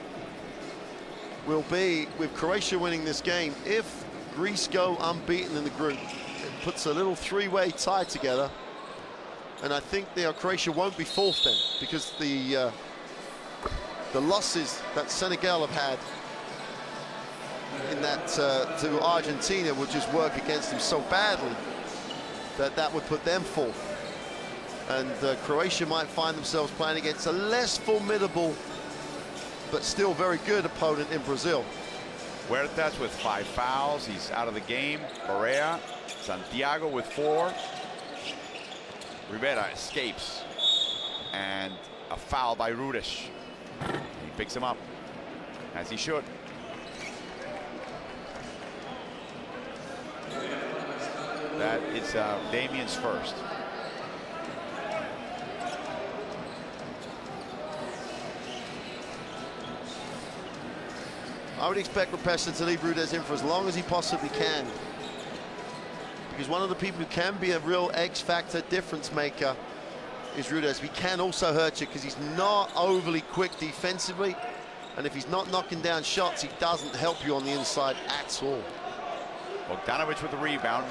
will be, with Croatia winning this game, if Greece go unbeaten in the group, it puts a little three-way tie together, and I think Croatia won't be fourth then, because the losses that Senegal have had in that to Argentina will just work against them so badly that would put them fourth. And Croatia might find themselves playing against a less formidable but still very good opponent in Brazil. Huertas with 5 fouls. He's out of the game. Correa, Santiago with 4. Rivera escapes. And a foul by Rudish. He picks him up, as he should. That is Damian's first. I would expect Repesca to leave Rudez in for as long as he possibly can, because one of the people who can be a real X-factor difference maker is Rudez. He can also hurt you because he's not overly quick defensively, and if he's not knocking down shots, he doesn't help you on the inside at all. Bogdanovic with the rebound.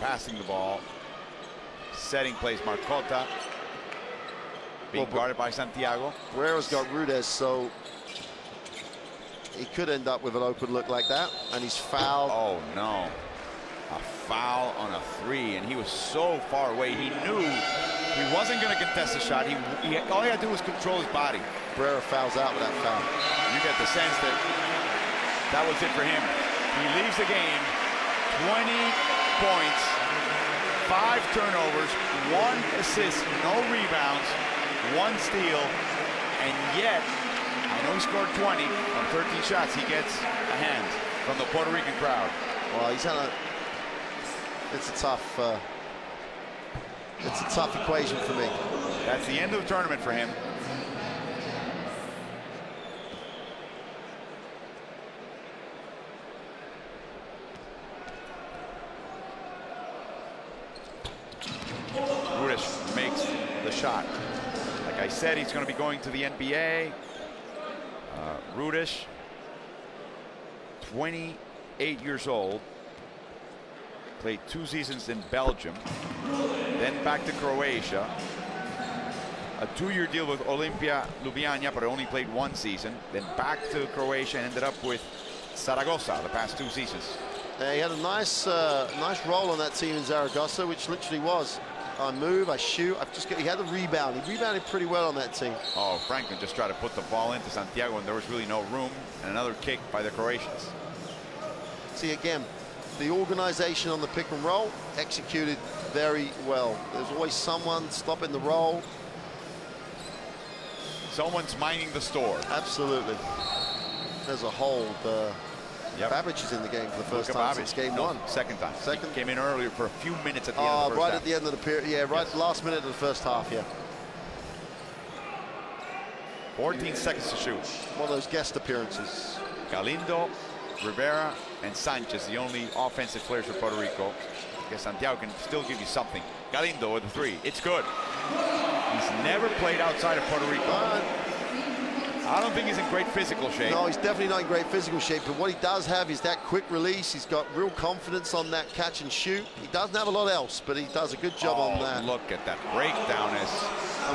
passing the ball. Setting plays Marcotta. Being guarded by Santiago. Guerrero's got Rudez, so he could end up with an open look like that, and he's fouled. Oh, no. A foul on a 3, and he was so far away. He knew he wasn't going to contest the shot. All he had to do was control his body. Guerrero fouls out with that foul. You get the sense that that was it for him. He leaves the game 20 points, 5 turnovers, 1 assist, no rebounds, 1 steal, and yet, I know he scored 20 on 13 shots. He gets a hand from the Puerto Rican crowd. Well, he's had it's a tough equation for me. That's the end of the tournament for him. Rudish makes the shot. Like I said, he's going to be going to the NBA. Rudish, 28 years old, played 2 seasons in Belgium, then back to Croatia. A 2-year deal with Olimpia Ljubljana, but only played 1 season. Then back to Croatia and ended up with Zaragoza the past 2 seasons. He had a nice role on that team in Zaragoza, which literally was, I move, I shoot, he had a rebound. He rebounded pretty well on that team. Oh, Franklin just tried to put the ball into Santiago, and there was really no room, and another kick by the Croatians. See, again, the organization on the pick and roll executed very well. There's always someone stopping the roll. Someone's minding the store. Absolutely. There's a hold. Yep. Babbage is in the game for the first time since game 1. Second time. Second. He came in earlier for a few minutes at the end of the first right half. at the end of the period. Yeah, right at the last minute of the first half, yeah. 14 seconds to shoot. One of those guest appearances. Galindo, Rivera, and Sanchez, the only offensive players for Puerto Rico. I guess Santiago can still give you something. Galindo with the 3. It's good. He's never played outside of Puerto Rico. I don't think he's in great physical shape. No, he's definitely not in great physical shape, but what he does have is that quick release. He's got real confidence on that catch and shoot. He doesn't have a lot else, but he does a good job on that. Look at that breakdown as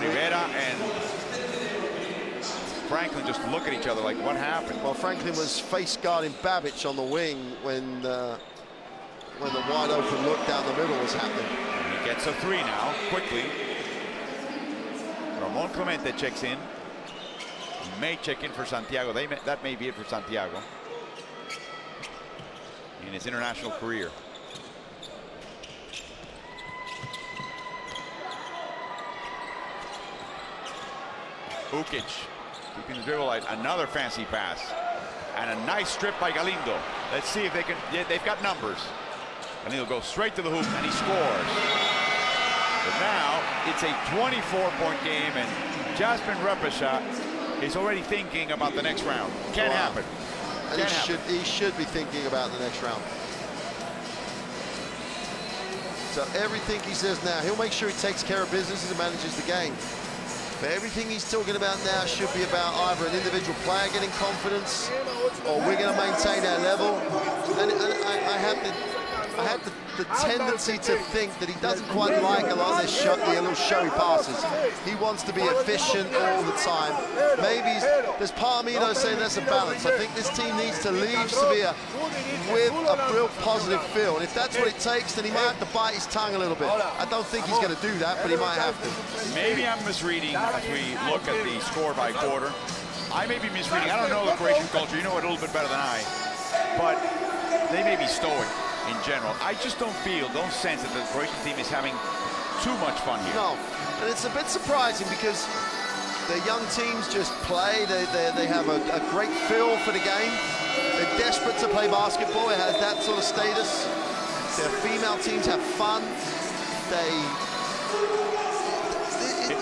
Rivera and Franklin just look at each other like, what happened? Well, Franklin was face guarding Babbage on the wing when the wide open look down the middle was happening. And he gets a 3 now, quickly. Ramon Clemente checks in. He may check in for Santiago. That may be it for Santiago in his international career. Ukic keeping the dribble light. Another fancy pass. And a nice strip by Galindo. Let's see if they can. Yeah, they've got numbers. Galindo goes straight to the hoop and he scores. But now it's a 24-point game, and Jasper Repesha is already thinking about the next round. Can't happen. And he should be thinking about the next round. So everything he says now, he'll make sure he takes care of business and manages the game. But everything he's talking about now should be about either an individual player getting confidence, or we're going to maintain our level. And I have the tendency to think that he doesn't quite like a lot of this the little showy passes. He wants to be efficient all the time. Maybe there's part of me though saying that's a balance. I think this team needs to leave Sevilla with a real positive feel, and if that's what it takes, then he might have to bite his tongue a little bit. I don't think he's going to do that, but he might have to. Maybe I'm misreading as we look at the score by quarter. I may be misreading. I don't know the Croatian culture. You know it a little bit better than I. But they may be stoic in general. I just don't sense that the Croatian team is having too much fun here. No, and it's a bit surprising because the young teams just play. They have a great feel for the game. They're desperate to play basketball. It has that sort of status. Their female teams have fun.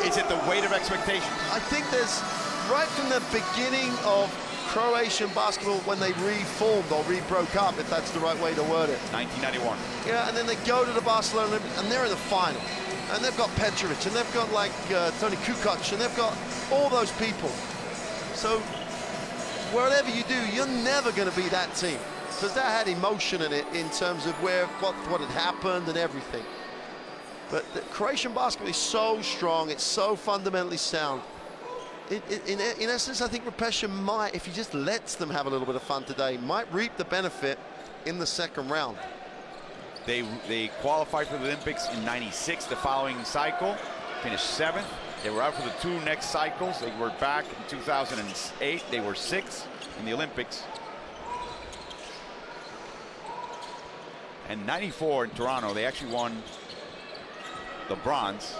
Is it the weight of expectations? I think there's, right from the beginning of Croatian basketball, when they reformed or re-broke up, if that's the right way to word it. 1991. Yeah, and then they go to the Barcelona Olympics, and they're in the final. And they've got Petrovic, and they've got like Toni Kukoc, and they've got all those people. So whatever you do, you're never going to be that team. because that had emotion in it in terms of what had happened and everything. But the Croatian basketball is so strong, it's so fundamentally sound. In essence, I think Repesha might, if he just lets them have a little bit of fun today, might reap the benefit in the second round. They qualified for the Olympics in '96, the following cycle, finished 7th. They were out for the 2 next cycles. They were back in 2008. They were 6th in the Olympics. And '94 in Toronto, they actually won the bronze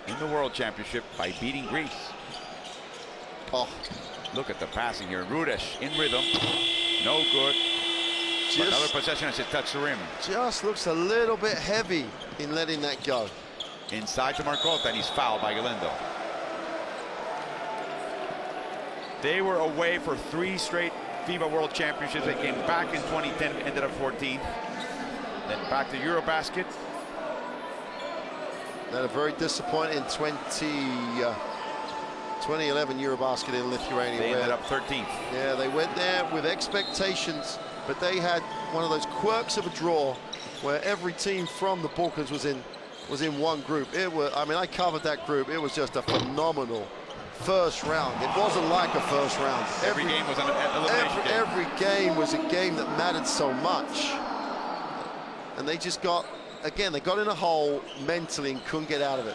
in the World Championship by beating Greece. Oh, look at the passing here. Rudesh in rhythm. No good. Another possession as it touched the rim. Just looks a little bit heavy in letting that go. Inside to Marcotta, and he's fouled by Galindo. They were away for 3 straight FIBA World Championships. They came back in 2010, ended up 14th. Then back to Eurobasket. They had a very disappointing 2011 Eurobasket in Lithuania. They ended up 13th. Yeah, they went there with expectations, but they had one of those quirks of a draw where every team from the Balkans was in one group. It was, I mean, I covered that group. It was just a phenomenal first round. It wasn't like a first round. Every game was an elimination game. Every game was a game that mattered so much. And they just got, again, they got in a hole mentally and couldn't get out of it.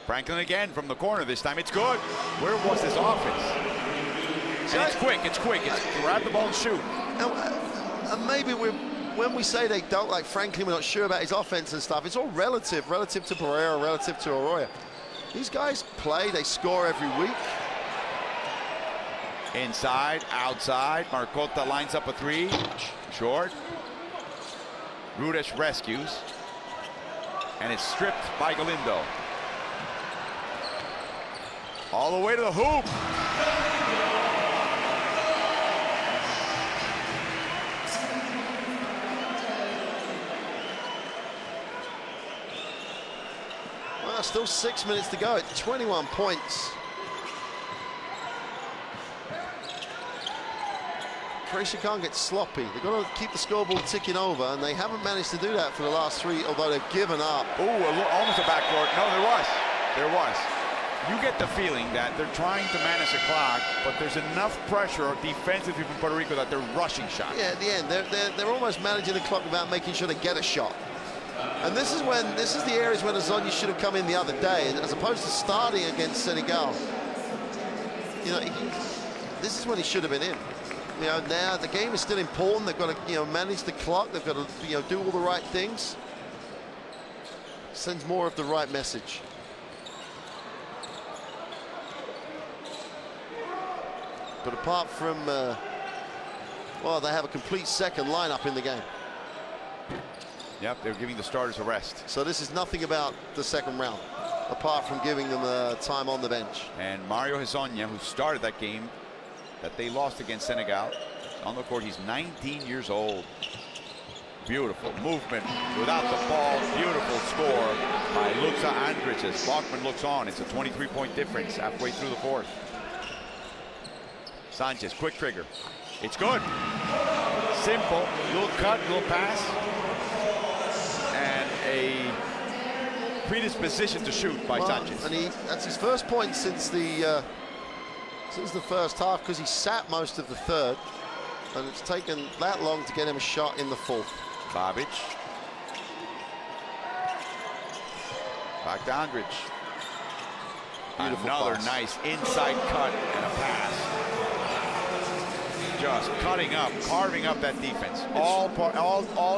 Franklin again from the corner this time. It's good. Where was this offense? And it's quick. It's quick. It's grab the ball and shoot. And maybe when we say they don't like Franklin, we're not sure about his offense and stuff. It's all relative to Pereira, relative to Arroyo. These guys play. They score every week. Inside, outside. Marcotta lines up a 3. Short. Rudesh rescues. And it's stripped by Galindo. All the way to the hoop. Well, still 6 minutes to go at 21 points. Croatia can't get sloppy. They've got to keep the scoreboard ticking over, and they haven't managed to do that for the last 3, although they've given up. Oh, almost a backcourt. No, there was. You get the feeling that they're trying to manage the clock, but there's enough pressure defensively from Puerto Rico that they're rushing shots. Yeah, at the end, they're almost managing the clock without making sure they get a shot. And this is the areas where Azonia should have come in the other day, as opposed to starting against Senegal. You know, this is when he should have been in. You know, now the game is still important. They've got to, you know, manage the clock. They've got to, you know, do all the right things. Sends more of the right message. But apart from, well, they have a complete second lineup in the game. Yep, they're giving the starters a rest. So this is nothing about the second round, apart from giving them time on the bench. And Mario Hezonja, who started that game that they lost against Senegal, on the court. He's 19 years old. Beautiful movement without the ball. Beautiful score by Luca Andrich as Bachman looks on. It's a 23-point difference halfway through the 4th. Sanchez, quick trigger. It's good. Simple. Little cut, little pass. And a predisposition to shoot by Sanchez. And that's his first point since the first half, because he sat most of the 3rd. And it's taken that long to get him a shot in the 4th. Babic. Back to Andrich. Beautiful Another pass. Nice inside cut and a pass. Just cutting up, carving up that defense all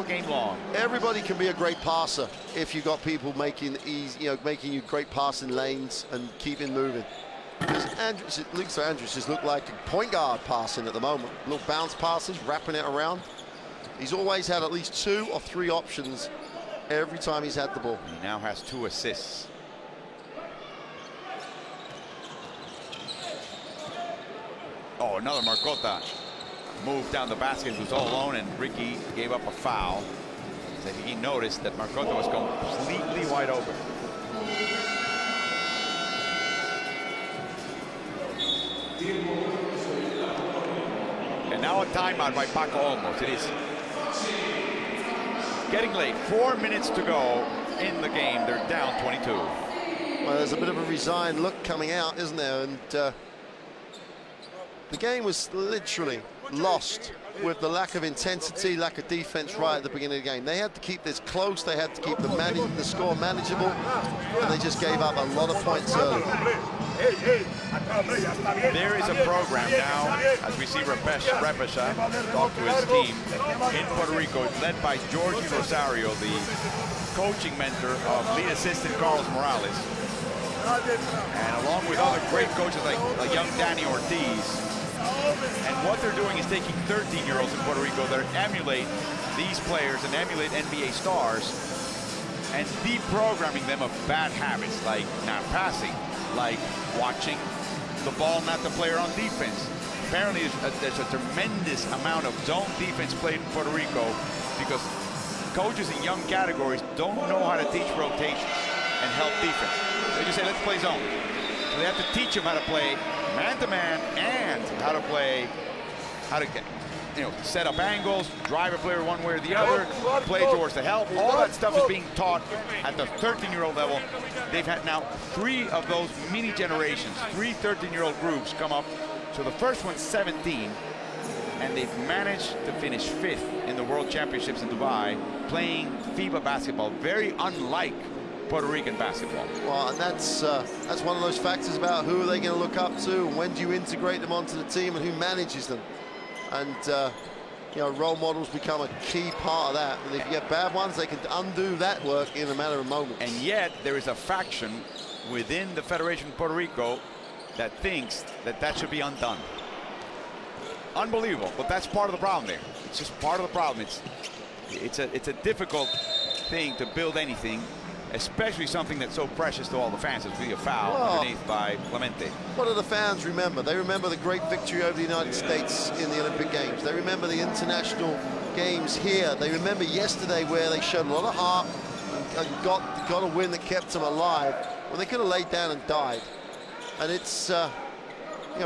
game long. Everybody can be a great passer if you got people making making you great passing lanes and keeping moving. Luca Andrich just looked like a point guard passing at the moment. Little bounce passes, wrapping it around. He's always had at least 2 or 3 options every time he's had the ball. He now has 2 assists. Oh, another Marcotta. Moved down the basket, was all alone, and Ricky gave up a foul. So he noticed that Marcotta was completely wide open. And now a timeout by Paco Olmos. It is getting late. 4 minutes to go in the game. They're down 22. Well, there's a bit of a resigned look coming out, isn't there? And the game was literally lost with the lack of intensity, lack of defense right at the beginning of the game. They had to keep this close. They had to keep the score manageable, and they just gave up a lot of points early. There is a program now, as we see Repesha talk to his team in Puerto Rico, led by Jorge Rosario, the coaching mentor of lead assistant Carlos Morales, and along with other great coaches like young Danny Ortiz. And what they're doing is taking 13-year-olds in Puerto Rico that emulate these players and emulate NBA stars and deprogramming them of bad habits like not passing, like watching the ball, not the player on defense. Apparently there's a tremendous amount of zone defense played in Puerto Rico because coaches in young categories don't know how to teach rotations and help defense. They just say, let's play zone. So they have to teach them how to play man-to-man and how to get, set up angles, drive a player one way or the other, play towards the help. All that stuff is being taught at the 13-year-old level. They've had now 3 of those mini generations, 3 13-year-old groups come up. So the first one's 17, and they've managed to finish 5th in the World Championships in Dubai, playing FIBA basketball, very unlike Puerto Rican basketball. Well, and that's one of those factors about who are they going to look up to, and when do you integrate them onto the team, and who manages them. And role models become a key part of that. And if you get bad ones, they can undo that work in a matter of moments. And yet there is a faction within the Federation of Puerto Rico that thinks that should be undone. Unbelievable, but that's part of the problem there. It's just part of the problem. It's a difficult thing to build anything, especially something that's so precious to all the fans. It's really a foul underneath by Clemente. What do the fans remember? They remember the great victory over the United States in the Olympic Games. They remember the international games here. They remember yesterday where they showed a lot of heart and got a win that kept them alive when they could have laid down and died. And it's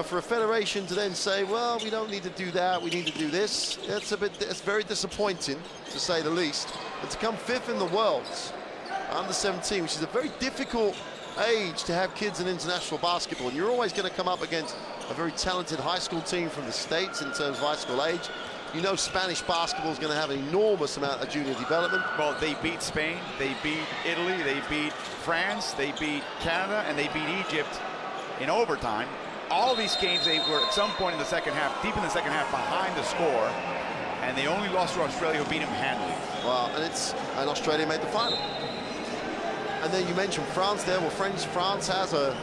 for a federation to then say, well, we don't need to do that, we need to do this. It's very disappointing, to say the least. But to come 5th in the Worlds, under 17, which is a very difficult age to have kids in international basketball, and you're always going to come up against a very talented high school team from the States in terms of high school age. You know Spanish basketball is going to have an enormous amount of junior development. Well, they beat Spain, they beat Italy, they beat France, they beat Canada, and they beat Egypt in overtime. All these games, they were at some point in the second half, deep in the second half, behind the score, and they only lost to Australia, who beat them handily. Well, and Australia made the final. And then you mentioned France there. Well, France has an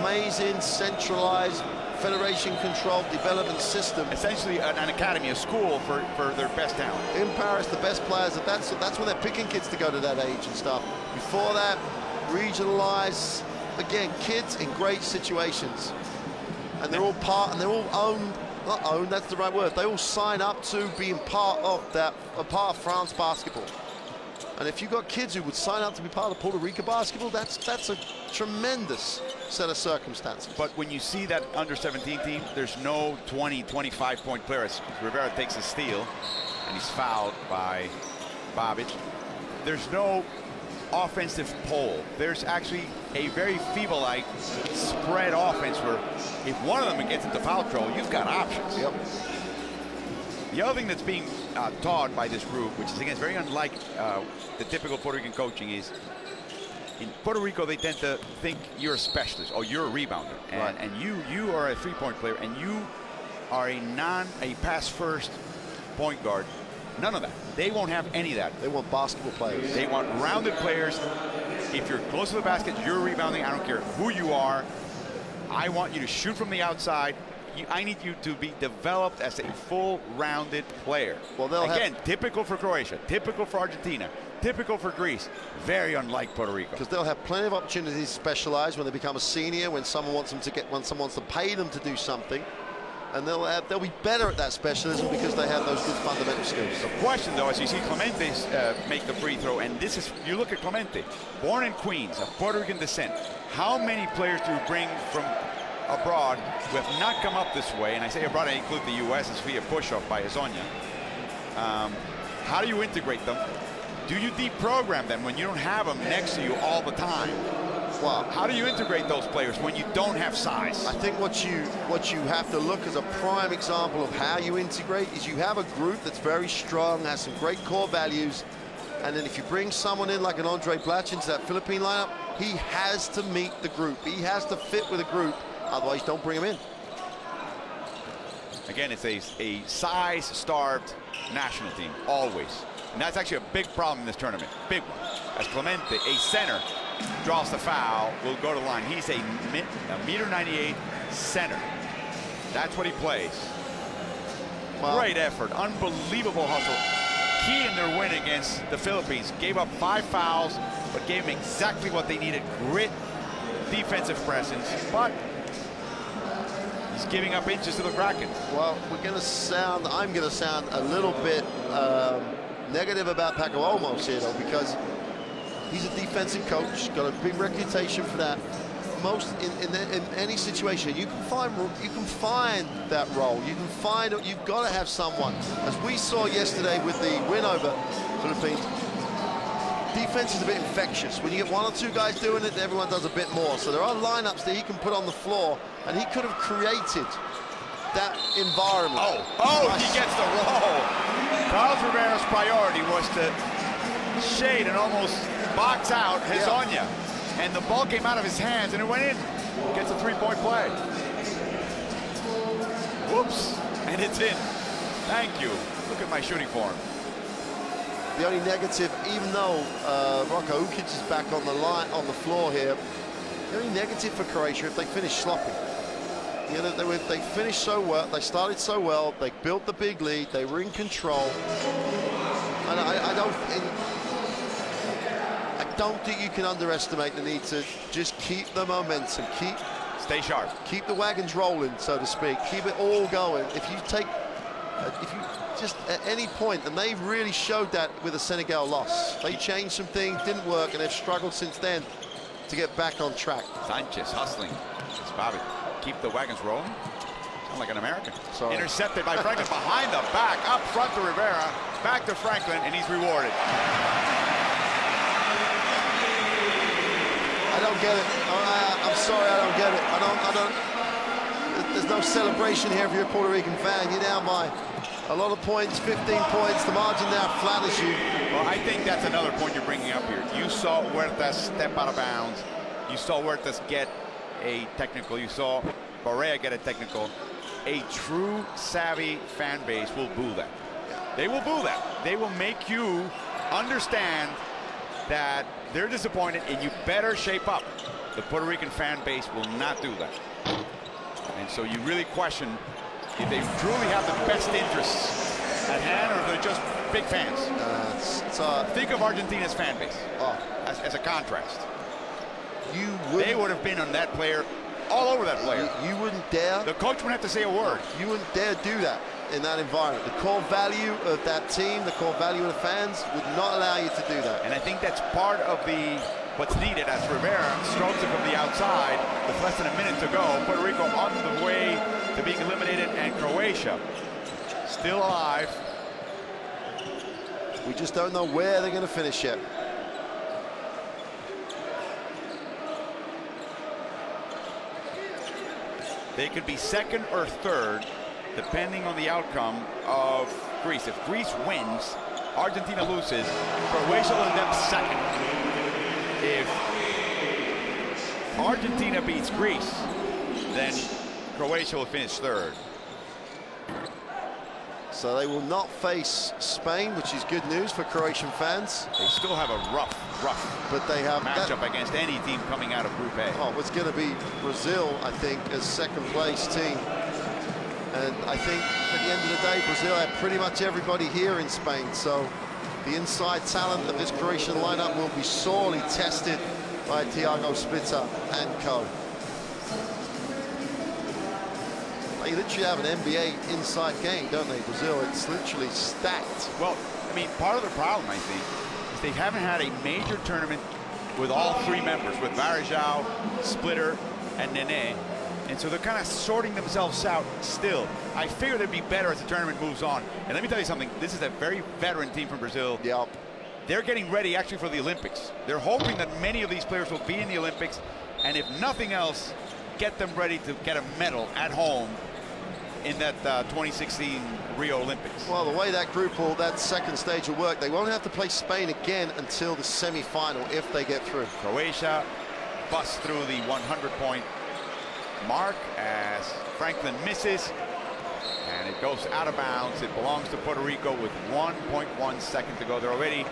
amazing centralized federation-controlled development system. Essentially an academy, a school for their best talent. In Paris, the best players, that's when they're picking kids to go to that age and stuff. Before that, regionalized, again, kids in great situations. And they're all part, and they're all owned, not owned, that's the right word, they all sign up to being part of that, a part of France basketball. And if you've got kids who would sign up to be part of Puerto Rico basketball, that's a tremendous set of circumstances. But when you see that under-17 team, there's no 20, 25-point player. Rivera takes a steal, and he's fouled by Babic. There's no offensive pole. There's actually a very FIBA-like spread offense where if one of them gets into foul trouble, you've got options. Yep. The other thing that's being taught by this group, which is, again, very unlike the typical Puerto Rican coaching, is in Puerto Rico they tend to think you're a specialist or you're a rebounder, and you are a three-point player, and you are a pass-first point guard. None of that. They won't have any of that. They want basketball players. They want rounded players. If you're close to the basket, you're rebounding. I don't care who you are. I want you to shoot from the outside. I need you to be developed as a full-rounded player. Well, again, typical for Croatia, typical for Argentina, typical for Greece. Very unlike Puerto Rico. Because they'll have plenty of opportunities to specialize when they become a senior, when someone wants them to someone wants to pay them to do something, and they'll be better at that specialism because they have those good fundamental skills. The question, though, is you see Clemente make the free throw, and this is, you look at Clemente, born in Queens, of Puerto Rican descent. How many players do you bring from abroad who have not come up this way, and I say abroad, I include the U.S. as via push-off by Hezonja. How do you integrate them? Do you deprogram them when you don't have them next to you all the time? Well, how do you integrate those players when you don't have size? I think what you have to look as a prime example of how you integrate is you have a group that's very strong, has some great core values, and then if you bring someone in like an Andre Blatch into that Philippine lineup, he has to meet the group. He has to fit with a group, otherwise don't bring him in. Again, it's a size-starved national team, always. And that's actually a big problem in this tournament, big one. As Clemente, a center, draws the foul, will go to the line. He's a -1.98 center. That's what he plays. Wow. Great effort, unbelievable hustle. Key in their win against the Philippines. Gave up 5 fouls, but gave them exactly what they needed. Grit, defensive presence, but he's giving up inches to the Kraken. Well, I'm gonna sound a little bit negative about Paco Olmos here, though, because he's a defensive coach, got a big reputation for that. In any situation, you can find that role. You've got to have someone. As we saw yesterday with the win over Philippines, defense is a bit infectious. When you get 1 or 2 guys doing it, everyone does a bit more. So there are lineups that he can put on the floor, and he could have created that environment. He gets the roll. Carlos Rivera's priority was to shade and almost box out Hezonja. And the ball came out of his hands and it went in. Gets a 3-point play. Whoops. And it's in. Thank you. Look at my shooting form. The only negative, even though Rocco Ukic is back on the floor here, the only negative for Croatia, if they finish sloppy. You know, they finished so well, they started so well, they built the big lead, they were in control. And I don't think you can underestimate the need to just keep the momentum, stay sharp, keep the wagons rolling, so to speak, keep it all going. If you just at any point, and they really showed that with the Senegal loss, they changed some things, didn't work, and they've struggled since then to get back on track. Sanchez hustling. It's Bobby. Keep the wagons rolling. Sound like an American. Sorry. Intercepted by Franklin behind the back, up front to Rivera, back to Franklin, and he's rewarded. I don't get it. I'm sorry, I don't get it. I don't. There's no celebration here if you're a Puerto Rican fan. You're down by a lot of points, 15 points. The margin now flatters you. Well, I think that's another point you're bringing up here. You saw Huertas step out of bounds. You saw Huertas get a technical. You saw Barea get a technical. A true savvy fan base will boo that. They will boo that. They will make you understand that they're disappointed and you better shape up. The Puerto Rican fan base will not do that. And so you really question if they truly have the best interests at hand or if they're just big fans. Think of Argentina's fan base as a contrast. They would have been on that player, all over that player. You wouldn't dare. The coach wouldn't have to say a word. You wouldn't dare do that in that environment. The core value of that team, the core value of the fans would not allow you to do that. And I think that's part of what's needed as Rivera strokes it from the outside with less than a minute to go. Puerto Rico on the way to being eliminated, and Croatia still alive. We just don't know where they're going to finish yet. They could be second or third, depending on the outcome of Greece. If Greece wins, Argentina loses, Croatia will end up second. If Argentina beats Greece, then Croatia will finish third. So they will not face Spain, which is good news for Croatian fans. They still have a rough but they have matchup against any team coming out of Group A. Oh, it's going to be Brazil, I think, as second place team. And I think at the end of the day, Brazil had pretty much everybody here in Spain. So the inside talent of this Croatian lineup will be sorely tested by Thiago Splitter and co. They literally have an NBA inside game, don't they, Brazil? It's literally stacked. Well, I mean, part of the problem, I think, is they haven't had a major tournament with all 3 members, with Varejao, Splitter, and Nene, And so they're kind of sorting themselves out still. I figure they'd be better as the tournament moves on. And let me tell you something, this is a very veteran team from Brazil. Yep. They're getting ready actually for the Olympics. They're hoping that many of these players will be in the Olympics, and if nothing else, get them ready to get a medal at home in that 2016 Rio Olympics. Well, the way that group or that second stage will work, they won't have to play Spain again until the semi-final if they get through. Croatia busts through the 100-point mark as Franklin misses, and it goes out of bounds. It belongs to Puerto Rico with 1.1 seconds to go. They're already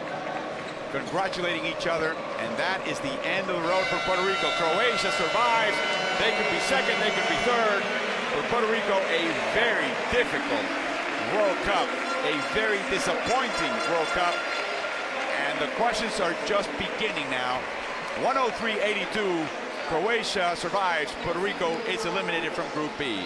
congratulating each other, and that is the end of the road for Puerto Rico. Croatia survives. They could be second, they could be third. For Puerto Rico, a very difficult World Cup, a very disappointing World Cup, and the questions are just beginning now. 103-82, Croatia survives. Puerto Rico is eliminated from Group B.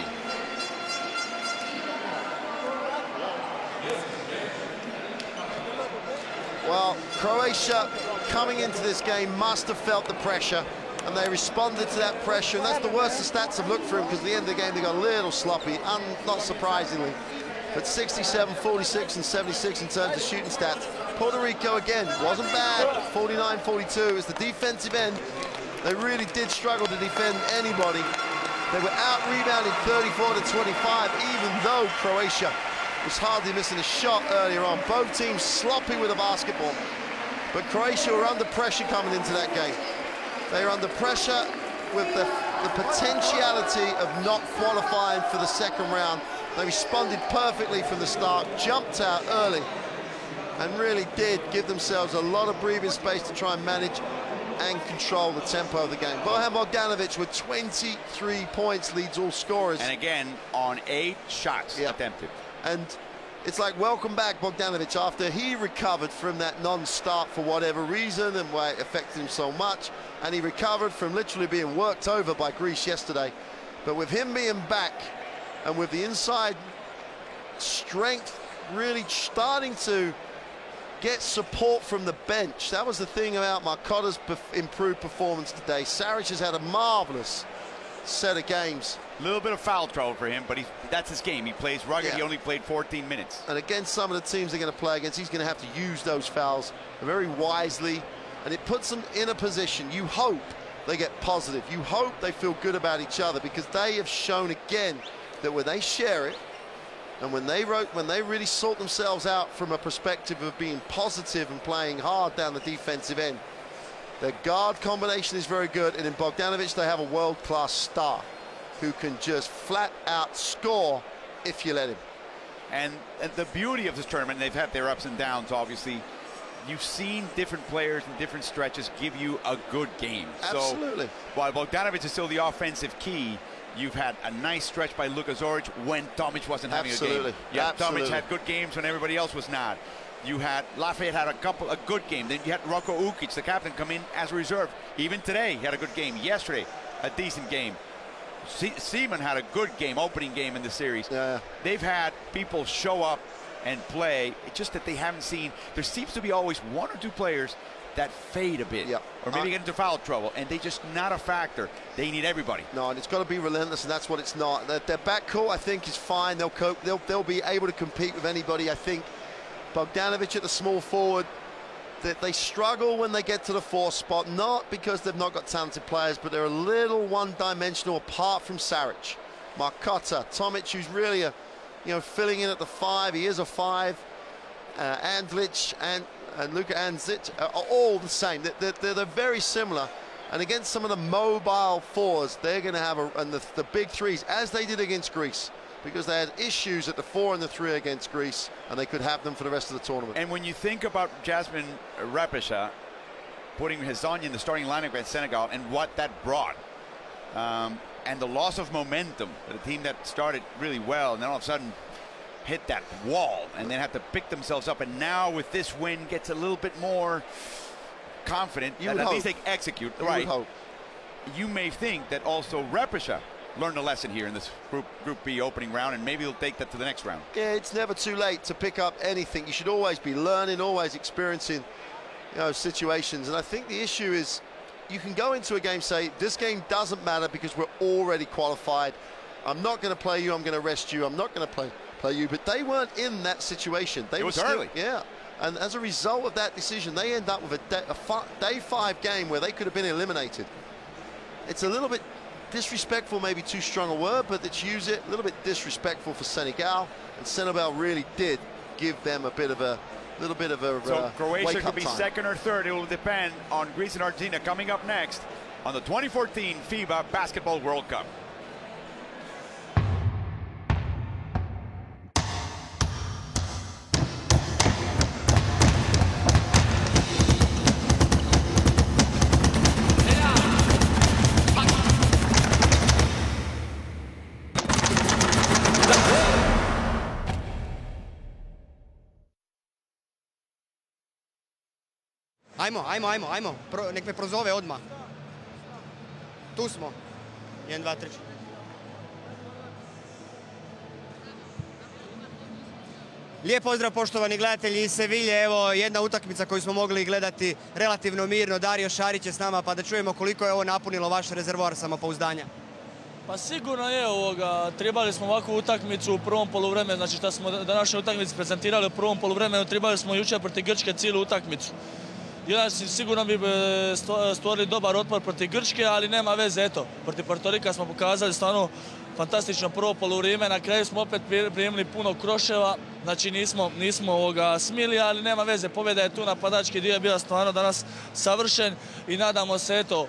Well, Croatia coming into this game must have felt the pressure, and they responded to that pressure, and that's the worst the stats have looked for them, because at the end of the game they got a little sloppy, not surprisingly. But 67, 46, and 76 in terms of shooting stats. Puerto Rico, again, wasn't bad. 49, 42 is the defensive end. They really did struggle to defend anybody. They were out-rebounded 34 to 25, even though Croatia was hardly missing a shot earlier on. Both teams sloppy with the basketball. But Croatia were under pressure coming into that game. They were under pressure with the potentiality of not qualifying for the second round. They responded perfectly from the start, jumped out early, and really did give themselves a lot of breathing space to try and manage and control the tempo of the game. Bojan Bogdanovic with 23 points leads all scorers. And again, on 8 shots attempted. And it's like, welcome back, Bogdanovic, after he recovered from that non-start for whatever reason and why it affected him so much. And he recovered from literally being worked over by Greece yesterday. But with him being back and with the inside strength really starting to get support from the bench. That was the thing about Marcotta's improved performance today. Saric has had a marvelous set of games. A little bit of foul trouble for him, but that's his game. He plays rugged. Yeah. He only played 14 minutes. And against some of the teams they're going to play against, he's going to have to use those fouls very wisely, and it puts them in a position. You hope they get positive. You hope they feel good about each other, because they have shown again that when they share it, and when they really sort themselves out from a perspective of being positive and playing hard down the defensive end, their guard combination is very good, and in Bogdanovic they have a world-class star who can just flat out score if you let him. And the beauty of this tournament, they've had their ups and downs, obviously. You've seen different players in different stretches give you a good game. Absolutely. So while Bogdanovic is still the offensive key, you've had a nice stretch by Luka Zoric when Tomic wasn't having a game. Yeah, Tomic had good games when everybody else was not. You had Lafayette had a good game. Then you had Roko Ukic, the captain, come in as a reserve. Even today, he had a good game. Yesterday, a decent game. Seaman had a good game, opening game in the series. Yeah. They've had people show up and play. It's just that they haven't seen. There seems to be always one or two players that fade a bit, or maybe get into foul trouble, and they just not a factor. They need everybody. No, and it's got to be relentless, and that's what it's not. Their backcourt, I think, is fine. They'll cope. They'll be able to compete with anybody. I think Bogdanovic at the small forward, that they struggle when they get to the 4 spot, not because they've not got talented players, but they're a little one-dimensional apart from Saric. Marcotta, Tomic, who's really filling in at the 5. He is a 5. Andlic and Luka Andzic are all the same. They're very similar. And against some of the mobile 4s, they're going to have the big 3s, as they did against Greece, because they had issues at the 4 and the 3 against Greece, and they could have them for the rest of the tournament. And when you think about Jasmine Repesha putting Hezonja in the starting lineup against Senegal and what that brought, and the loss of momentum for the team that started really well and then all of a sudden hit that wall and then have to pick themselves up, and now with this win gets a little bit more confident that at least they execute. You would hope. You may think that also Repesha learned a lesson here in this Group B opening round, and maybe he'll take that to the next round. Yeah, it's never too late to pick up anything. You should always be learning, always experiencing situations. And I think the issue is you can go into a game say, this game doesn't matter because we're already qualified. I'm not going to play you, I'm going to rest you, I'm not going to play you. But they weren't in that situation. It was early. Yeah. And as a result of that decision, they end up with a day 5 game where they could have been eliminated. It's a little bit disrespectful, maybe too strong a word, but let's use it. A little bit disrespectful for Senegal. And Senegal really did give them a bit of a so Croatia could be time. second or third. It will depend on Greece and Argentina coming up next on the 2014 FIBA Basketball World Cup. Ajmo. Nek me prozove odmah. Tu smo. 1, 2, 3. Lijep pozdrav poštovani gledatelji iz Sevilje. Evo jedna utakmica koju smo mogli gledati relativno mirno. Dario Šarić je s nama, pa da čujemo koliko je ovo napunilo vaš rezervoar samopouzdanja. Pa sigurno je trebali smo ovakvu utakmicu u prvom poluvremenu, znači što smo današnju utakmicu prezentirali u prvom poluvremenu, trebali smo jučer protiv Grčke cijelu utakmicu. Sigurno bi stvorili dobar otpor protiv Grčke, ali nema veze, eto, protiv Puerto Rika smo pokazali stvarno fantastično prvo poluvrijeme, na kraju smo opet primili puno kroševa, znači nismo smili, ali nema veze, pobjeda je tu, napadački dio je bio stvarno danas savršen i nadamo se, eto,